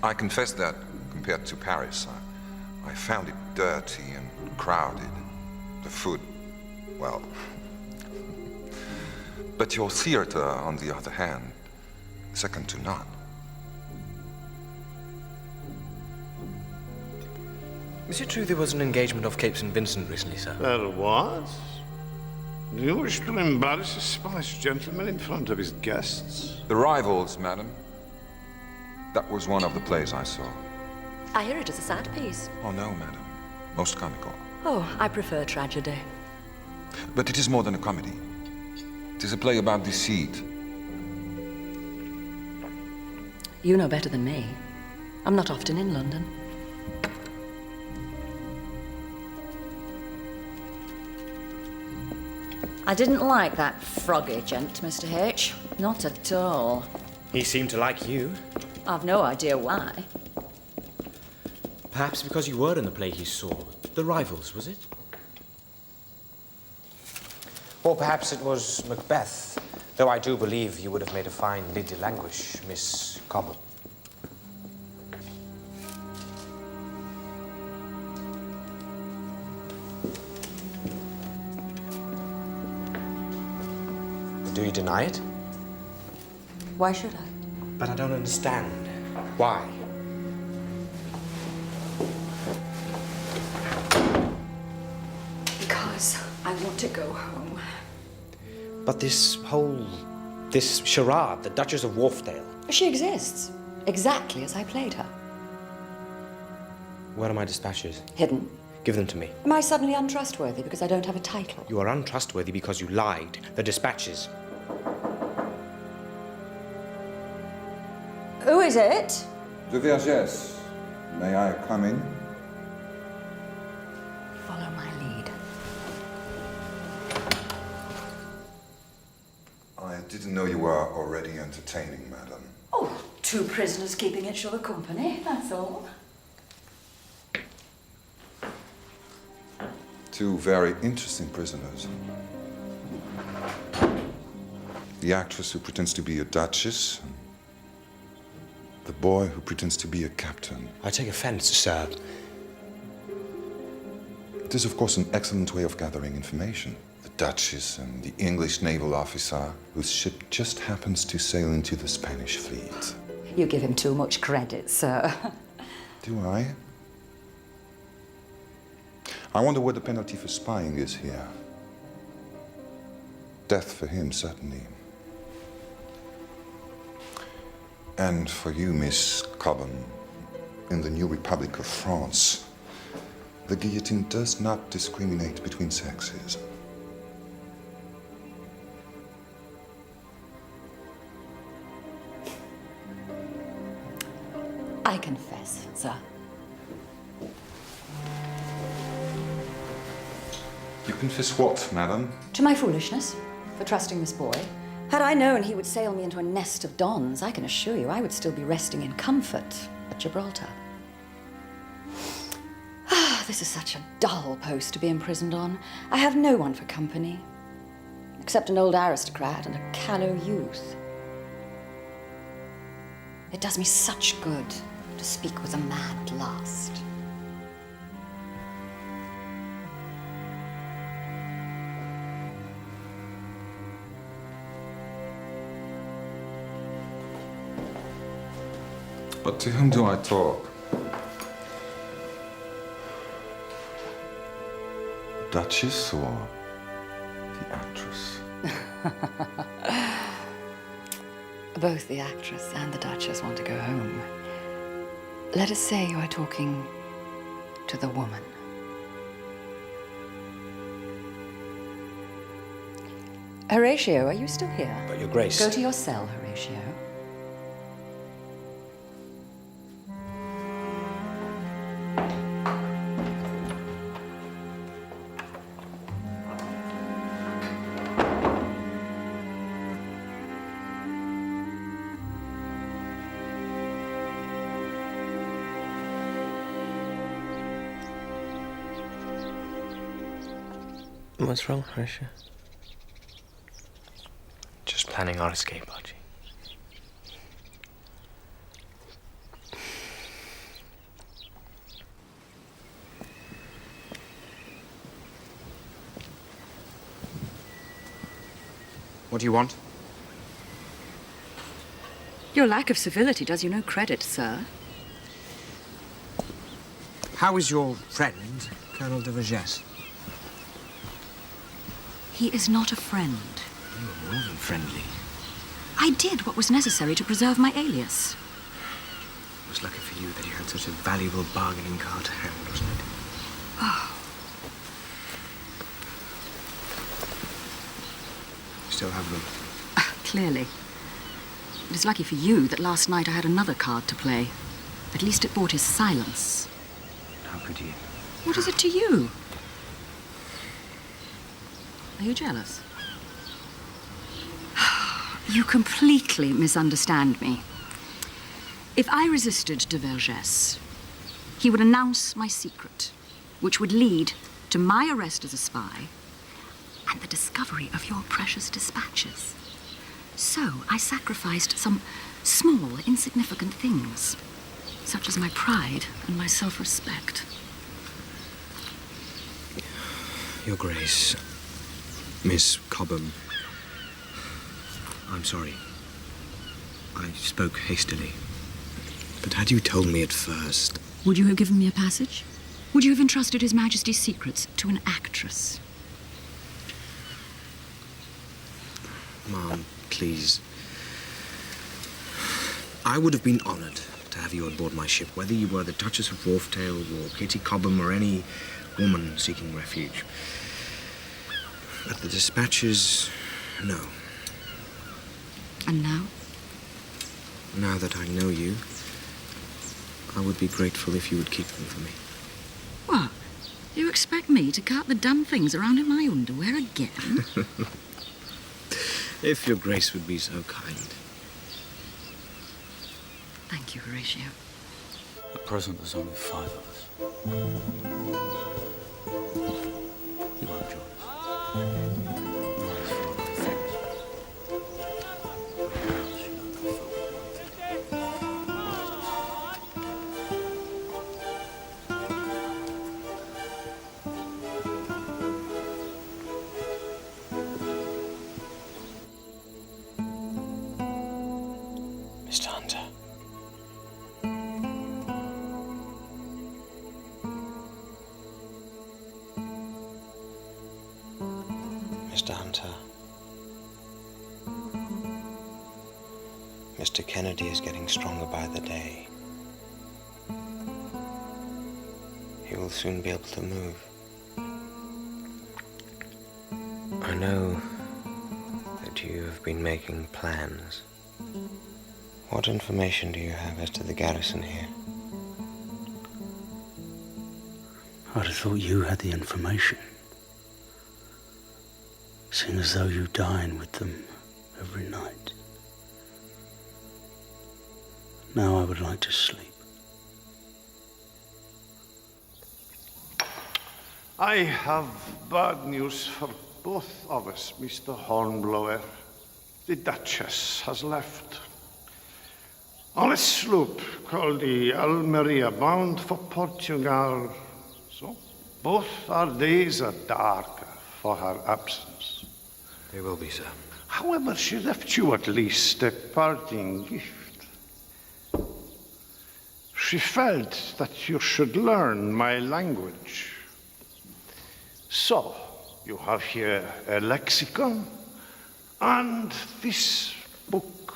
I confess that, compared to Paris, I found it dirty and crowded. The food, well... But your theater, on the other hand, second to none. Is it true there was an engagement off Cape St. Vincent recently, sir? There was? Do you wish to embarrass a Spanish gentleman in front of his guests? The Rivals, madam. That was one of the plays I saw. I hear it is a sad piece. Oh, no, madam. Most comical. Oh, I prefer tragedy. But it is more than a comedy. It is a play about deceit. You know better than me. I'm not often in London. I didn't like that froggy gent, Mr. H. Not at all. He seemed to like you. I've no idea why. Perhaps because you were in the play he saw. The Rivals, was it? Or perhaps it was Macbeth, though I do believe you would have made a fine Lady Languish, Miss Cobham. Do you deny it? Why should I? But I don't understand. Why? Because I want to go home. But this charade, the Duchess of Wharfdale. She exists, exactly as I played her. Where are my dispatches? Hidden. Give them to me. Am I suddenly untrustworthy because I don't have a title? You are untrustworthy because you lied. The dispatches. Who is it? De Vergès, may I come in? Follow my lead. I didn't know you were already entertaining, madam. Oh, two prisoners keeping each other company, that's all. Two very interesting prisoners. The actress who pretends to be a duchess, The boy who pretends to be a captain. I take offense, sir. It is, of course, an excellent way of gathering information. The Duchess and the English naval officer whose ship just happens to sail into the Spanish fleet. You give him too much credit, sir. Do I? I wonder what the penalty for spying is here. Death for him, certainly. And for you, Miss Cobham, in the new Republic of France, the guillotine does not discriminate between sexes. I confess, sir. You confess what, madam? To my foolishness for trusting this boy. Had I known he would sail me into a nest of dons, I can assure you I would still be resting in comfort at Gibraltar. This is such a dull post to be imprisoned on. I have no one for company, except an old aristocrat and a callow youth. It does me such good to speak with a man at last. But to whom do I talk? Duchess or the actress? Both the actress and the Duchess want to go home. Let us say you are talking to the woman. Horatio, are you still here? But Your Grace. Go to your cell, Horatio. What's wrong, Horatio? Just planning our escape, Archie. What do you want? Your lack of civility does you no credit, sir. How is your friend, Colonel de Vergès? He is not a friend. You were more than friendly. I did what was necessary to preserve my alias. It was lucky for you that you had such a valuable bargaining card to hand, wasn't it? Oh. You still have them? Clearly. It is lucky for you that last night I had another card to play. At least it bought his silence. How could you? What is it to you? Are you jealous? You completely misunderstand me. If I resisted de Vergès, he would announce my secret, which would lead to my arrest as a spy and the discovery of your precious dispatches. So I sacrificed some small, insignificant things, such as my pride and my self-respect. Your Grace, Miss Cobham, I'm sorry. I spoke hastily. But had you told me at first... Would you have given me a passage? Would you have entrusted His Majesty's secrets to an actress? Ma'am, please. I would have been honored to have you on board my ship, whether you were the Duchess of Wharfdale or Kitty Cobham or any woman seeking refuge. But the dispatches, no. And now? Now that I know you, I would be grateful if you would keep them for me. What? You expect me to cart the damn things around in my underwear again? If your Grace would be so kind. Thank you, Horatio. At present, there's only 5 of us. You won't join us. Hunter. Mr. Kennedy is getting stronger by the day. He will soon be able to move. I know that you have been making plans. What information do you have as to the garrison here? I'd have thought you had the information. Seeing as though you dine with them every night. Now I would like to sleep. I have bad news for both of us, Mr. Hornblower. The Duchess has left. On a sloop called the Almeria, bound for Portugal. So both our days are darker for her absence. They will be, sir. However, she left you at least a parting gift. She felt that you should learn my language. So, you have here a lexicon and this book.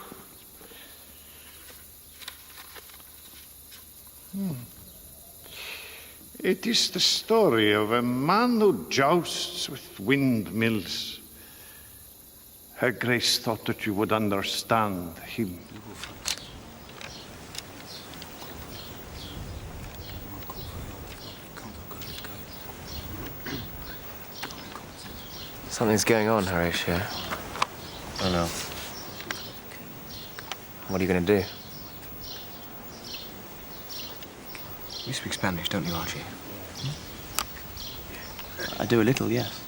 It is the story of a man who jousts with windmills. Her Grace thought that you would understand him. Something's going on, Horatio. Oh no. What are you going to do? You speak Spanish, don't you, Archie? I do a little, yes.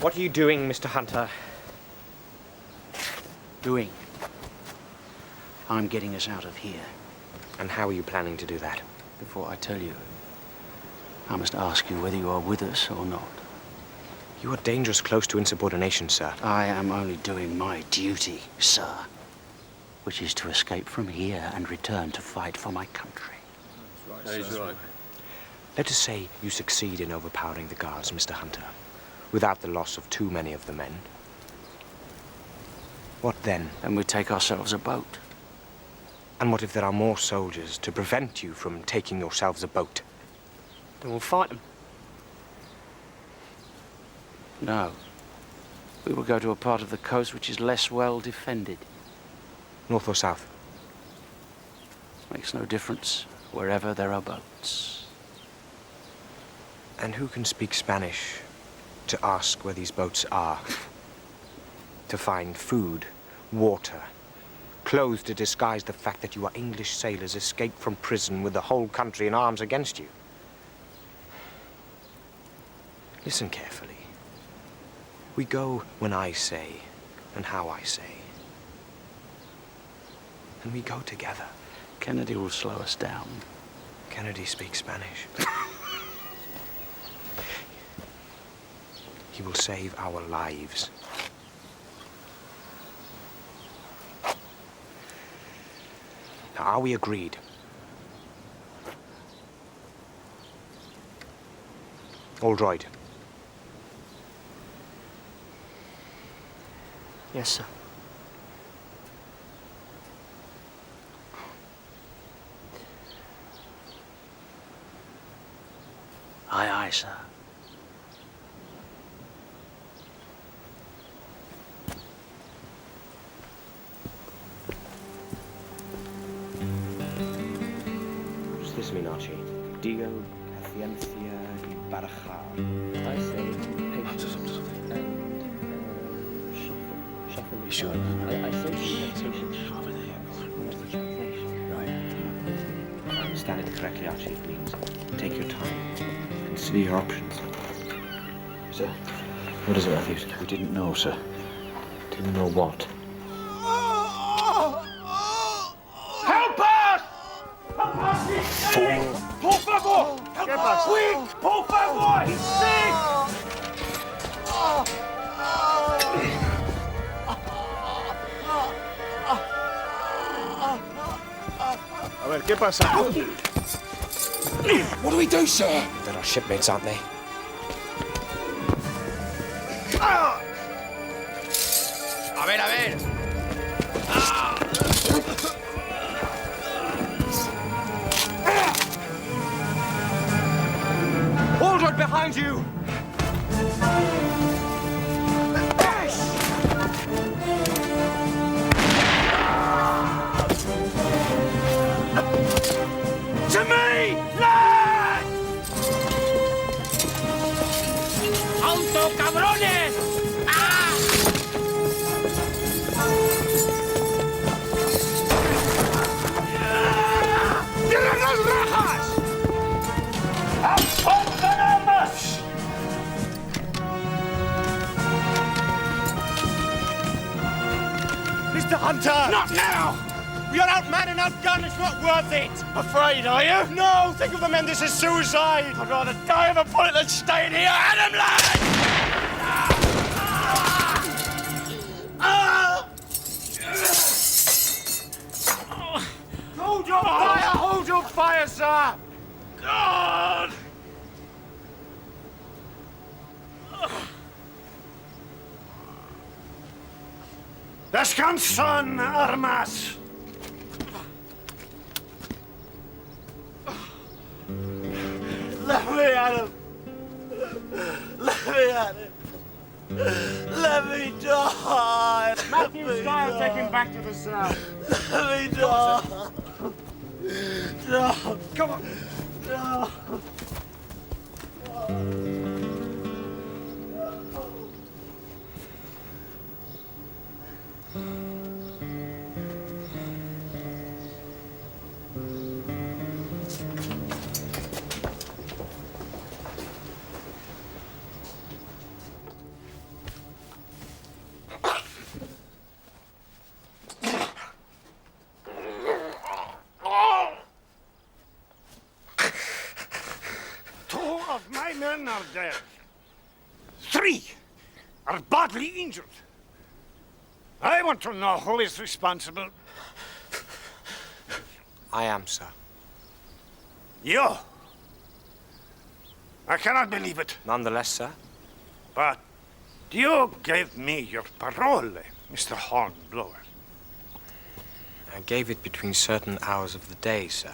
What are you doing, Mr. Hunter? Doing? I'm getting us out of here. And how are you planning to do that? Before I tell you, I must ask you whether you are with us or not. You are dangerous close to insubordination, sir. I am only doing my duty, sir, which is to escape from here and return to fight for my country. He's right. Let us say you succeed in overpowering the guards, Mr. Hunter, without the loss of too many of the men. What then? Then we take ourselves a boat. And what if there are more soldiers to prevent you from taking yourselves a boat? Then we'll fight them. No. We will go to a part of the coast which is less well defended. North or south? Makes no difference, wherever there are boats. And who can speak Spanish to ask where these boats are? To find food, water, clothes to disguise the fact that you are English sailors escaped from prison with the whole country in arms against you. Listen carefully. We go when I say and how I say. And we go together. Kennedy will slow us down. Kennedy speaks Spanish. He will save our lives. Now, are we agreed? All right. Yes, sir. Aye, aye, sir. What's this mean, Archie? Dio, Caciencia, y Baraja. I say patience and shuffle. You sure? I say patience. What's the translation? Right. If I understand it correctly, Archie, it means take your time. Consider your options. Sir, what is it, Matthews? We didn't know, sir. Didn't know what? Help us! Fool! Por favor! Help us! Quick! Por favor! He's sick! A ver, ¿qué pasa? What do we do, sir? They're our shipmates, aren't they? A ver, a ver. Hold right behind you! To me, lad! ¡Alto, cabrones! ¡Ah! ¡Tierra las rajas! ¡Apuntan armas! Mr. Hunter! Not now! We are outmanned and outgunned. It's not worth it. Afraid, are you? No. Think of the men. This is suicide. I'd rather die of a bullet than stay in here. Adam, lad! Hold your fire! Hold your fire, sir! God! Descansan, armas! Let me at him! Let me at him! Let me die! Matthew Style, take him back to the cell. Let me die! No! Come on! No! Two of my men are dead. 3 are badly injured. I want to know who is responsible. I am, sir. You? I cannot believe it. Nonetheless, sir. But you gave me your parole, Mr. Hornblower. I gave it between certain hours of the day, sir.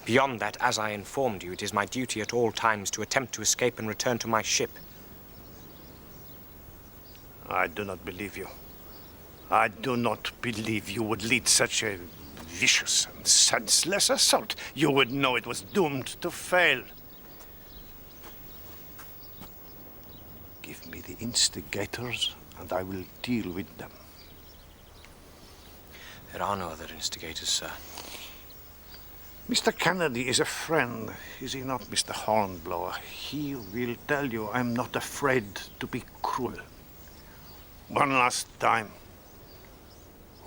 Beyond that, as I informed you, it is my duty at all times to attempt to escape and return to my ship. I do not believe you. I do not believe you would lead such a vicious and senseless assault. You would know it was doomed to fail. Give me the instigators, and I will deal with them. There are no other instigators, sir. Mr. Kennedy is a friend, is he not, Mr. Hornblower? He will tell you I'm not afraid to be cruel. One last time.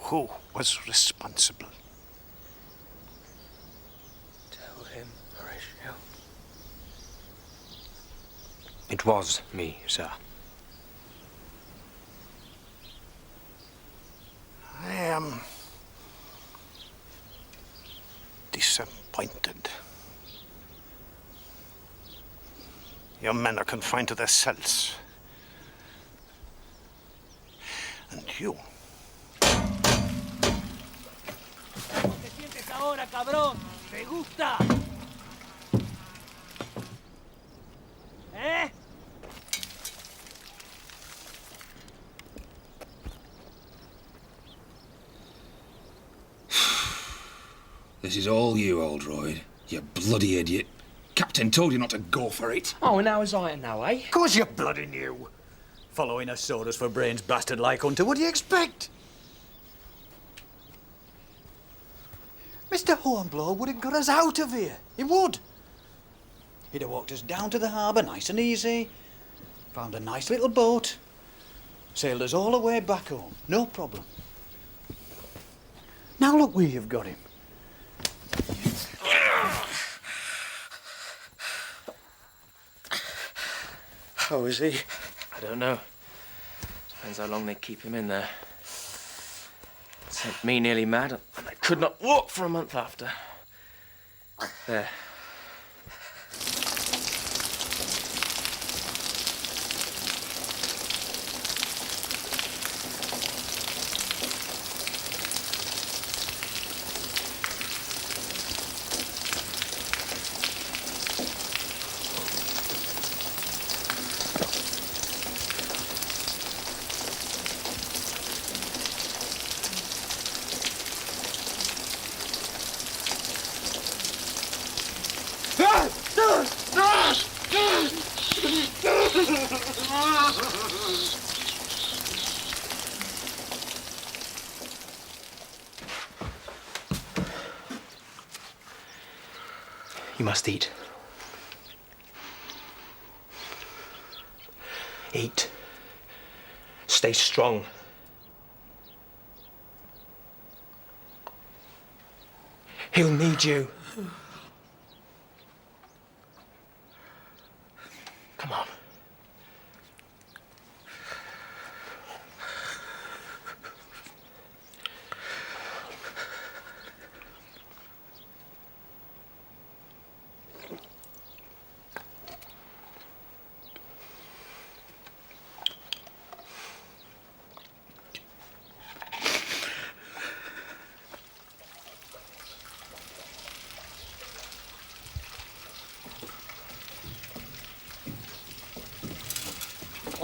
Who was responsible? Tell him, Horatio. It was me, sir. I am disappointed. Your men are confined to their cells. And you. ¿Qué sientes ahora, cabrón? ¿Te gusta? ¿Eh? This is all you, old droid. You bloody idiot. Captain told you not to go for it. Oh, and how was I now, eh? Of course you're bloody new. Following us orders for brains bastard like Hunter, what do you expect? Mr. Hornblower would have got us out of here. He would. He'd have walked us down to the harbour nice and easy, found a nice little boat, sailed us all the way back home. No problem. Now look where you've got him. How is he? I don't know. Depends how long they keep him in there. Sent me nearly mad, and I could not walk for a month after. There. You must eat. Eat. Stay strong. He'll need you. Come on.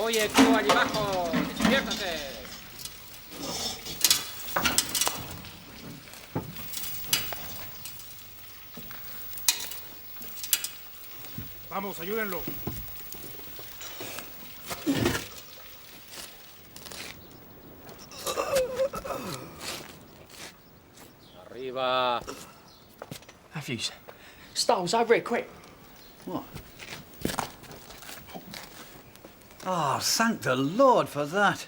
Oye, tú allí abajo, despiértate. Vamos, ayúdenlo. Arriba. Matthews, Styles, over here, quick. What? Oh, thank the Lord for that.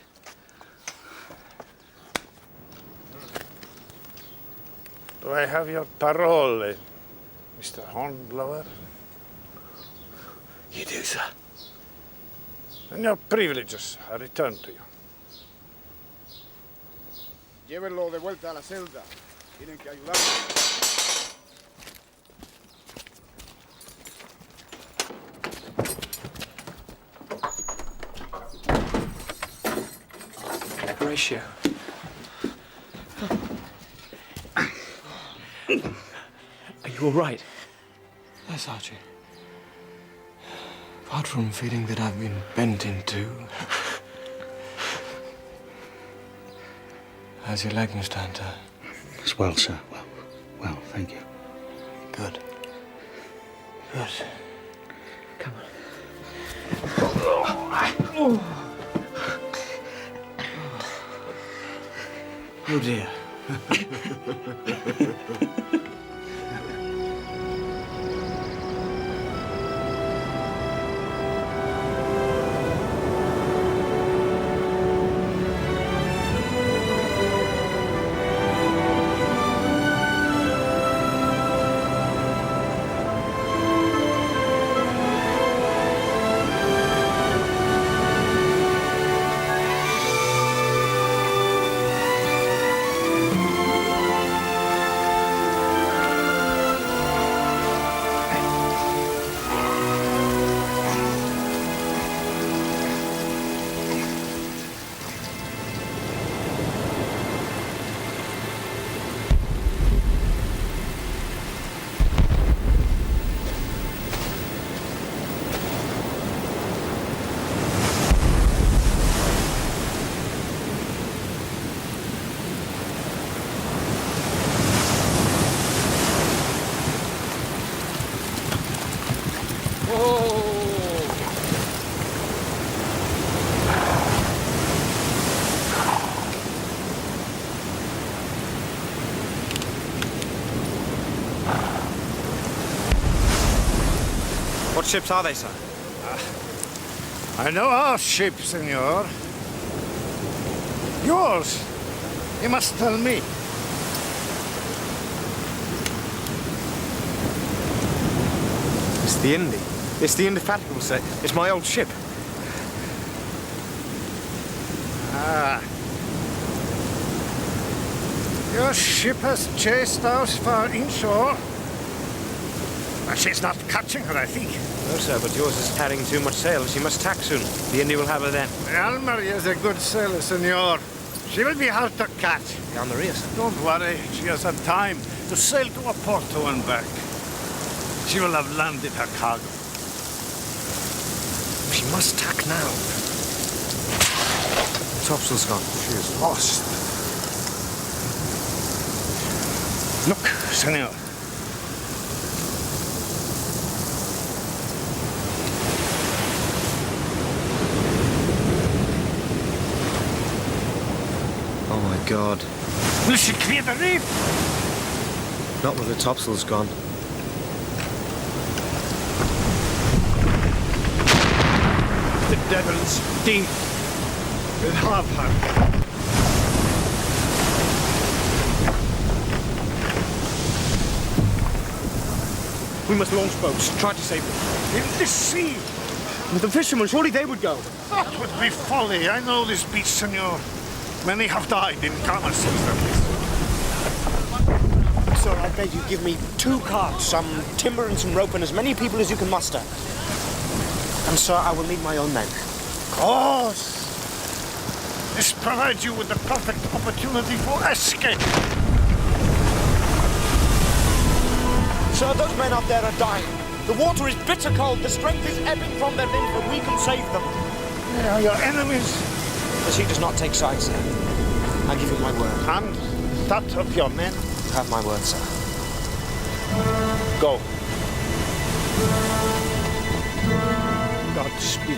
Do I have your parole, Mr. Hornblower? You do, sir. And your privileges are returned to you. Llévenlo de vuelta a la celda. Tienen que ayudarlo. Horatio. Are you all right? Yes, Archie. Apart from feeling that I've been bent in two. How's your leg, Mr. Hunter? It's well, sir. Well, thank you. Good. Good. Come on. Oh dear. What ships are they, sir? I know our ship, senor. Yours. You must tell me. It's the Indy. It's the Indefatigable, sir. It's my old ship. Ah. Your ship has chased us far inshore. She's not catching her, I think. No, sir, but yours is carrying too much sail. She must tack soon. The Indy will have her then. Almery is a good sailor, senor. She will be hard to catch. Down the rear, sir. Don't worry. She has had time to sail to Oporto and back. She will have landed her cargo. She must tack now. The topsail's gone. She is lost. Look, senor. Oh, my God. Will she clear the reef? Not with the topsail's gone. The devil's deep. We'll have her. We must launch boats. Try to save them. In the sea. With the fishermen, surely they would go. That would be folly. I know this beach, senor. Many have died in commerce since then. Sir, I beg you give me 2 carts, some timber and some rope, and as many people as you can muster. And, sir, I will need my own men. Of course. This provides you with the perfect opportunity for escape. Sir, those men out there are dying. The water is bitter cold. The strength is ebbing from their limbs, but we can save them. They are your enemies. The sea does not take sides, sir. I give you my word. And that of your men. You have my word, sir. Go. Godspeed.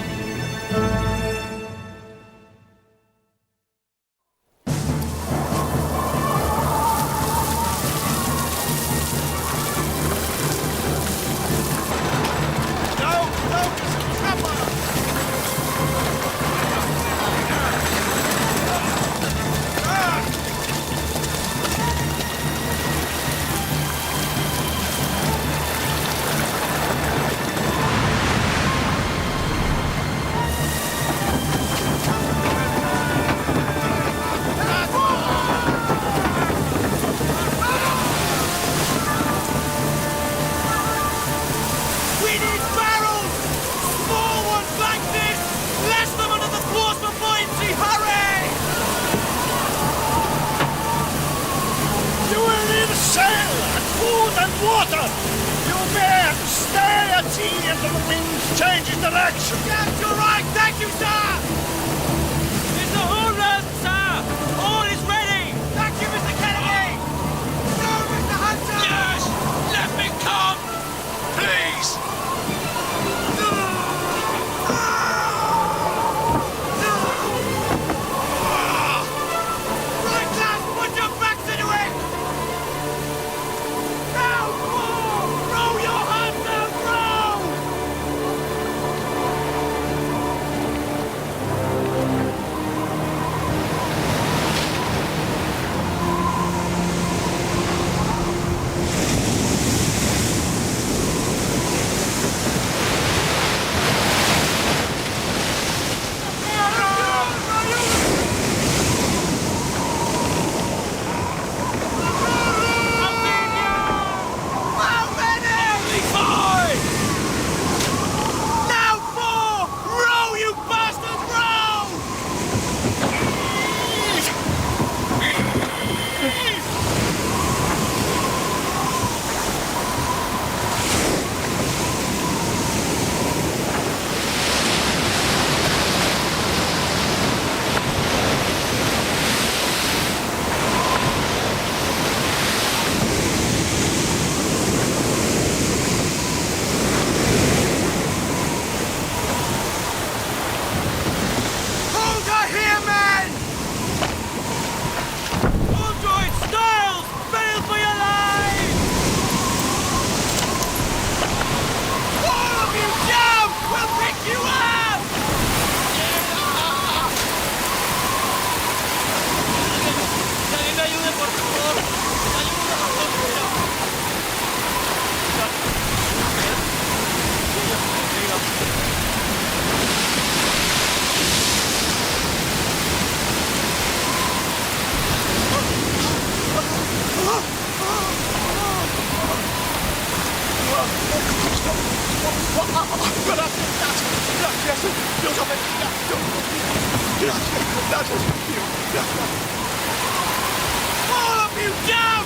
All of you down!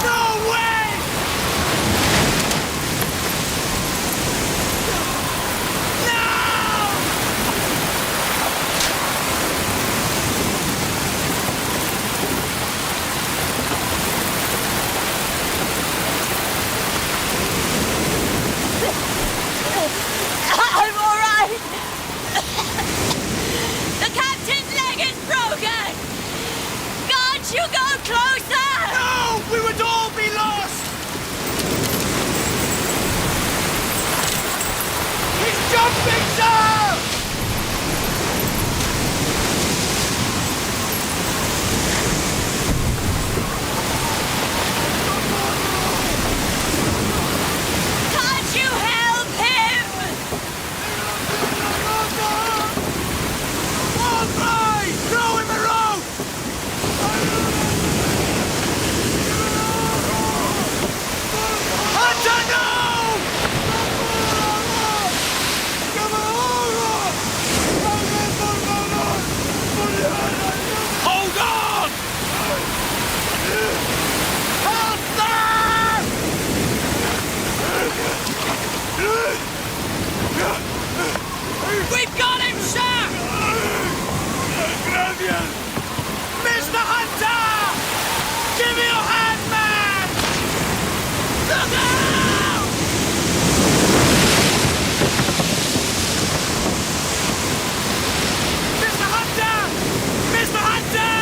No way! I'm all right. The captain's leg is broken. Can't you go closer? No! We would all be lost! He's jumping, sir! Can't you help him? All right! Throw him a rope! Hunter, no! Hold on! We've got him, sir! Gracias! Mr. Hunter! Give me your hand, man! Look out! Mr. Hunter! Mr. Hunter!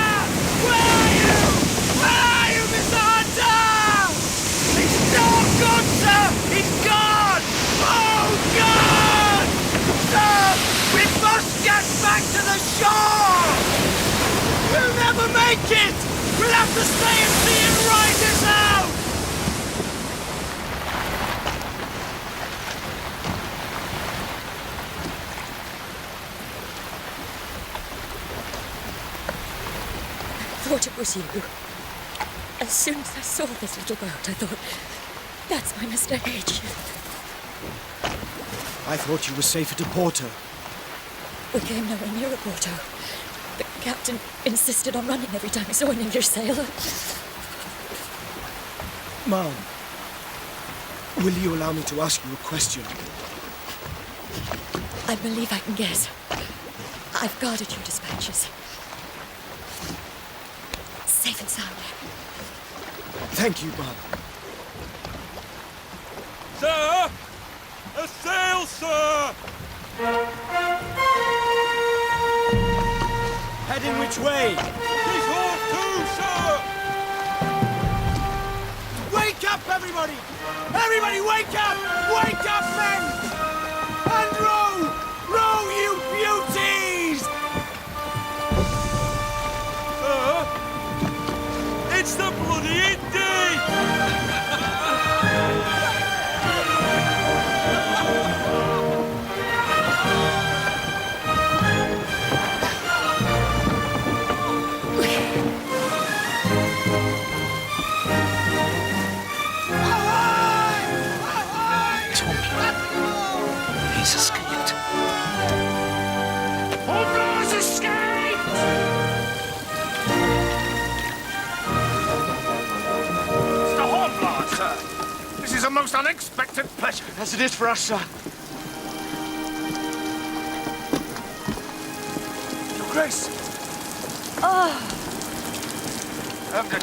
Where are you? Where are you, Mr. Hunter? He's not gone, sir! He's gone! Oh, God! Sir, we must get back to the shore! We'll never make it! We'll have to stay at sea and ride this out! I thought it was you. As soon as I saw this little boat, I thought, that's my Mr. H. I thought you were safe at Porto. We came nowhere near a Porto. The captain insisted on running every time he saw an English sailor. Mom, will you allow me to ask you a question? I believe I can guess. I've guarded your dispatches. Safe and sound. Thank you, Mom. Sir! A sail, sir! Heading which way? He's all too, sir! Wake up, everybody! Everybody, wake up! Wake up, men! And row! Row, you beauties! It's the bloody Indy! He's escaped. Hornblower's escaped! Mr. Hornblower, sir. This is a most unexpected pleasure. As it is for us, sir. Your Grace. Oh,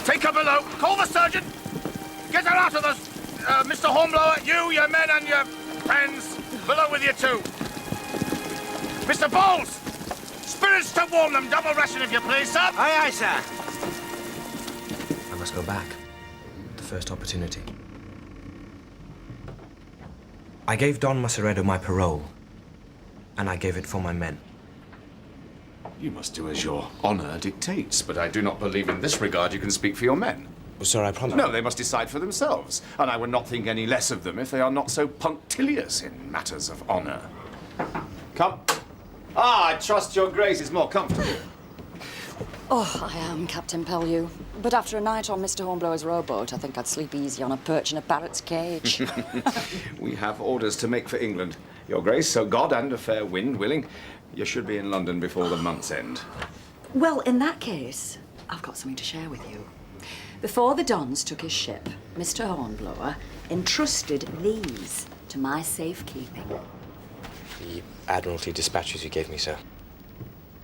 Take her below. Call the surgeon. Get her out of the... Mr. Hornblower, you, your men, and your friends, below with you too. Mr. Bowles! Spirits to warm them. Double ration, if you please, sir. Aye, aye, sir. I must go back. The first opportunity. I gave Don Maceredo my parole, and I gave it for my men. You must do as your honour dictates, but I do not believe in this regard you can speak for your men. Well, sir, I promise. No, they must decide for themselves, and I would not think any less of them if they are not so punctilious in matters of honour. Come. Ah, I trust your Grace is more comfortable. Oh, I am, Captain Pellew. But after a night on Mr. Hornblower's rowboat, I think I'd sleep easy on a perch in a parrot's cage. We have orders to make for England, Your Grace, so God and a fair wind willing, you should be in London before the month's end. Well, in that case, I've got something to share with you. Before the Dons took his ship, Mr. Hornblower entrusted these to my safekeeping. The Admiralty dispatches you gave me, sir.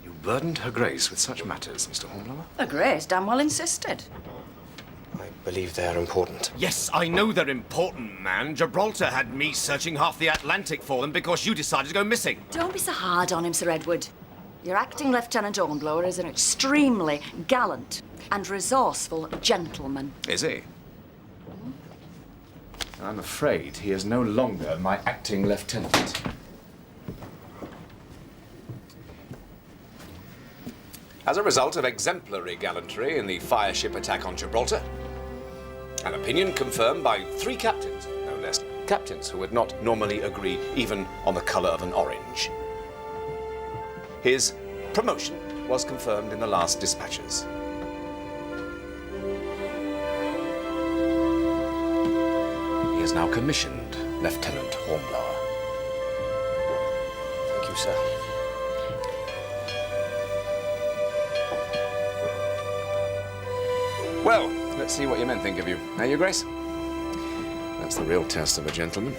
You burdened Her Grace with such matters, Mr. Hornblower? Her Grace damn well insisted. I believe they are important. Yes, I know they're important, man. Gibraltar had me searching half the Atlantic for them because you decided to go missing. Don't be so hard on him, Sir Edward. Your acting Lieutenant Hornblower is an extremely gallant and resourceful gentleman. Is he? I'm afraid he is no longer my acting lieutenant. As a result of exemplary gallantry in the fire ship attack on Gibraltar, an opinion confirmed by 3 captains, no less, captains who would not normally agree even on the colour of an orange. His promotion was confirmed in the last dispatches. He is now commissioned Lieutenant Hornblower. Thank you, sir. Well, let's see what your men think of you. Now, Your Grace? That's the real test of a gentleman.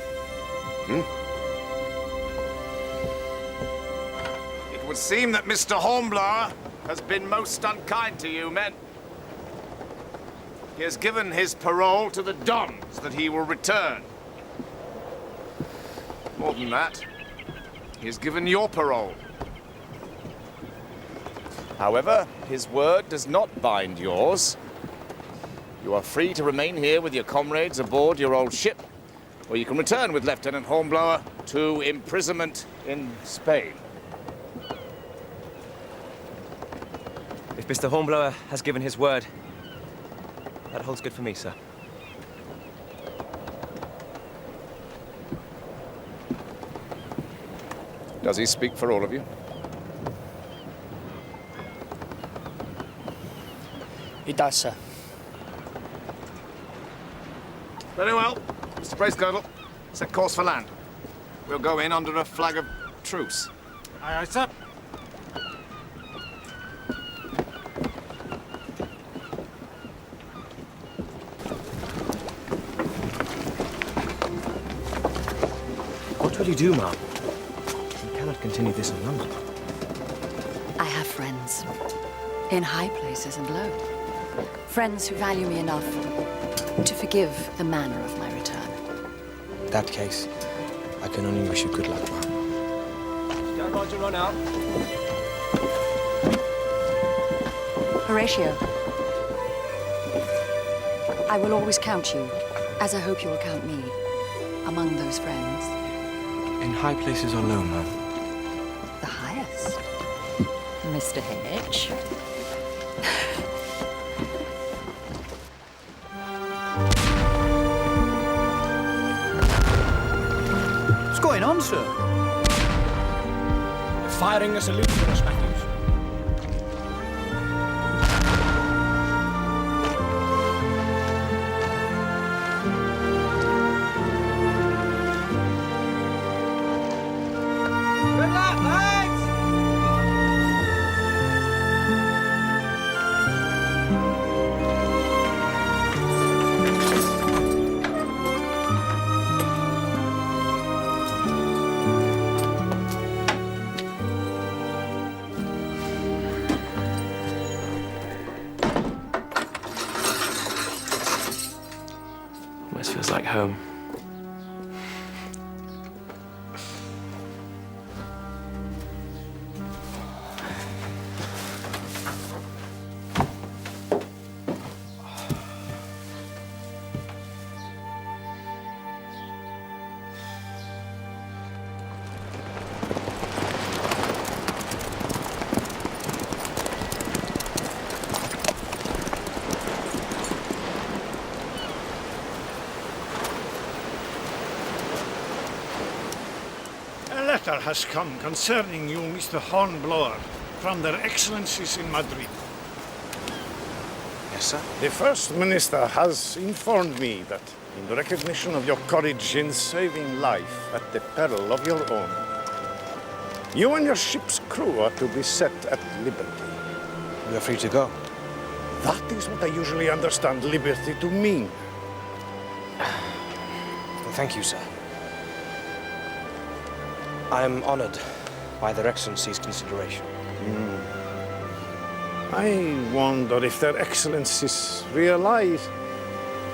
It would seem that Mr. Hornblower has been most unkind to you, men. He has given his parole to the Dons that he will return. More than that, he has given your parole. However, his word does not bind yours. You are free to remain here with your comrades aboard your old ship, or you can return with Lieutenant Hornblower to imprisonment in Spain. If Mr. Hornblower has given his word, that holds good for me, sir. Does he speak for all of you? He does, sir. Very well. Mr. Brace Girdle, set course for land. We'll go in under a flag of truce. Aye, aye, sir. What will you do, ma'am? You cannot continue this in London. I have friends. In high places and low. Friends who value me enough to forgive the manner of my return. In that case, I can only wish you good luck, ma'am. Don't want to run out. Horatio, I will always count you, as I hope you will count me, among those friends. In high places or low, ma'am? The highest. Mr. H. What's going on, sir? Firing a salute for us, Matthews. Good luck, lads! Almost feels like home. A letter has come concerning you, Mr. Hornblower, from their excellencies in Madrid. Yes, sir. The First Minister has informed me that in recognition of your courage in saving life at the peril of your own, you and your ship's crew are to be set at liberty. We are free to go. That is what I usually understand liberty to mean. Thank you, sir. I am honored by Their Excellency's consideration. I wonder if Their Excellencies realize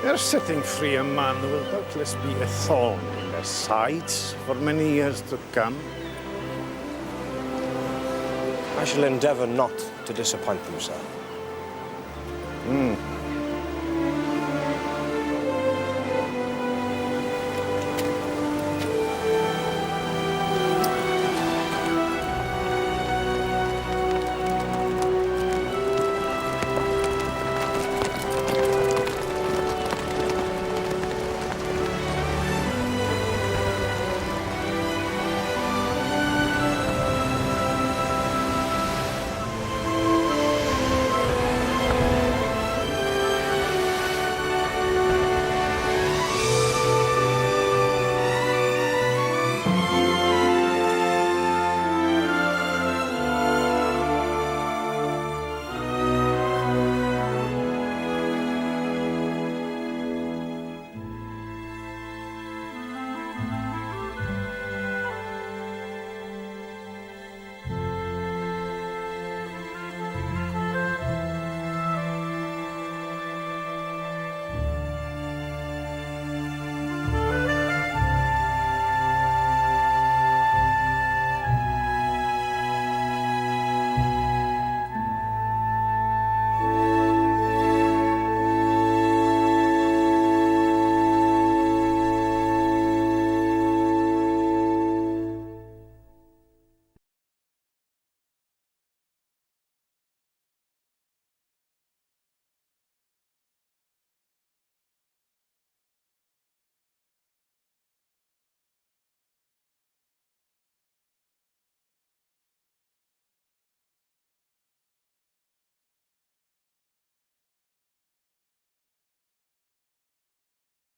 their setting free a man will doubtless be a thorn in their sides for many years to come. I shall endeavor not to disappoint them, sir.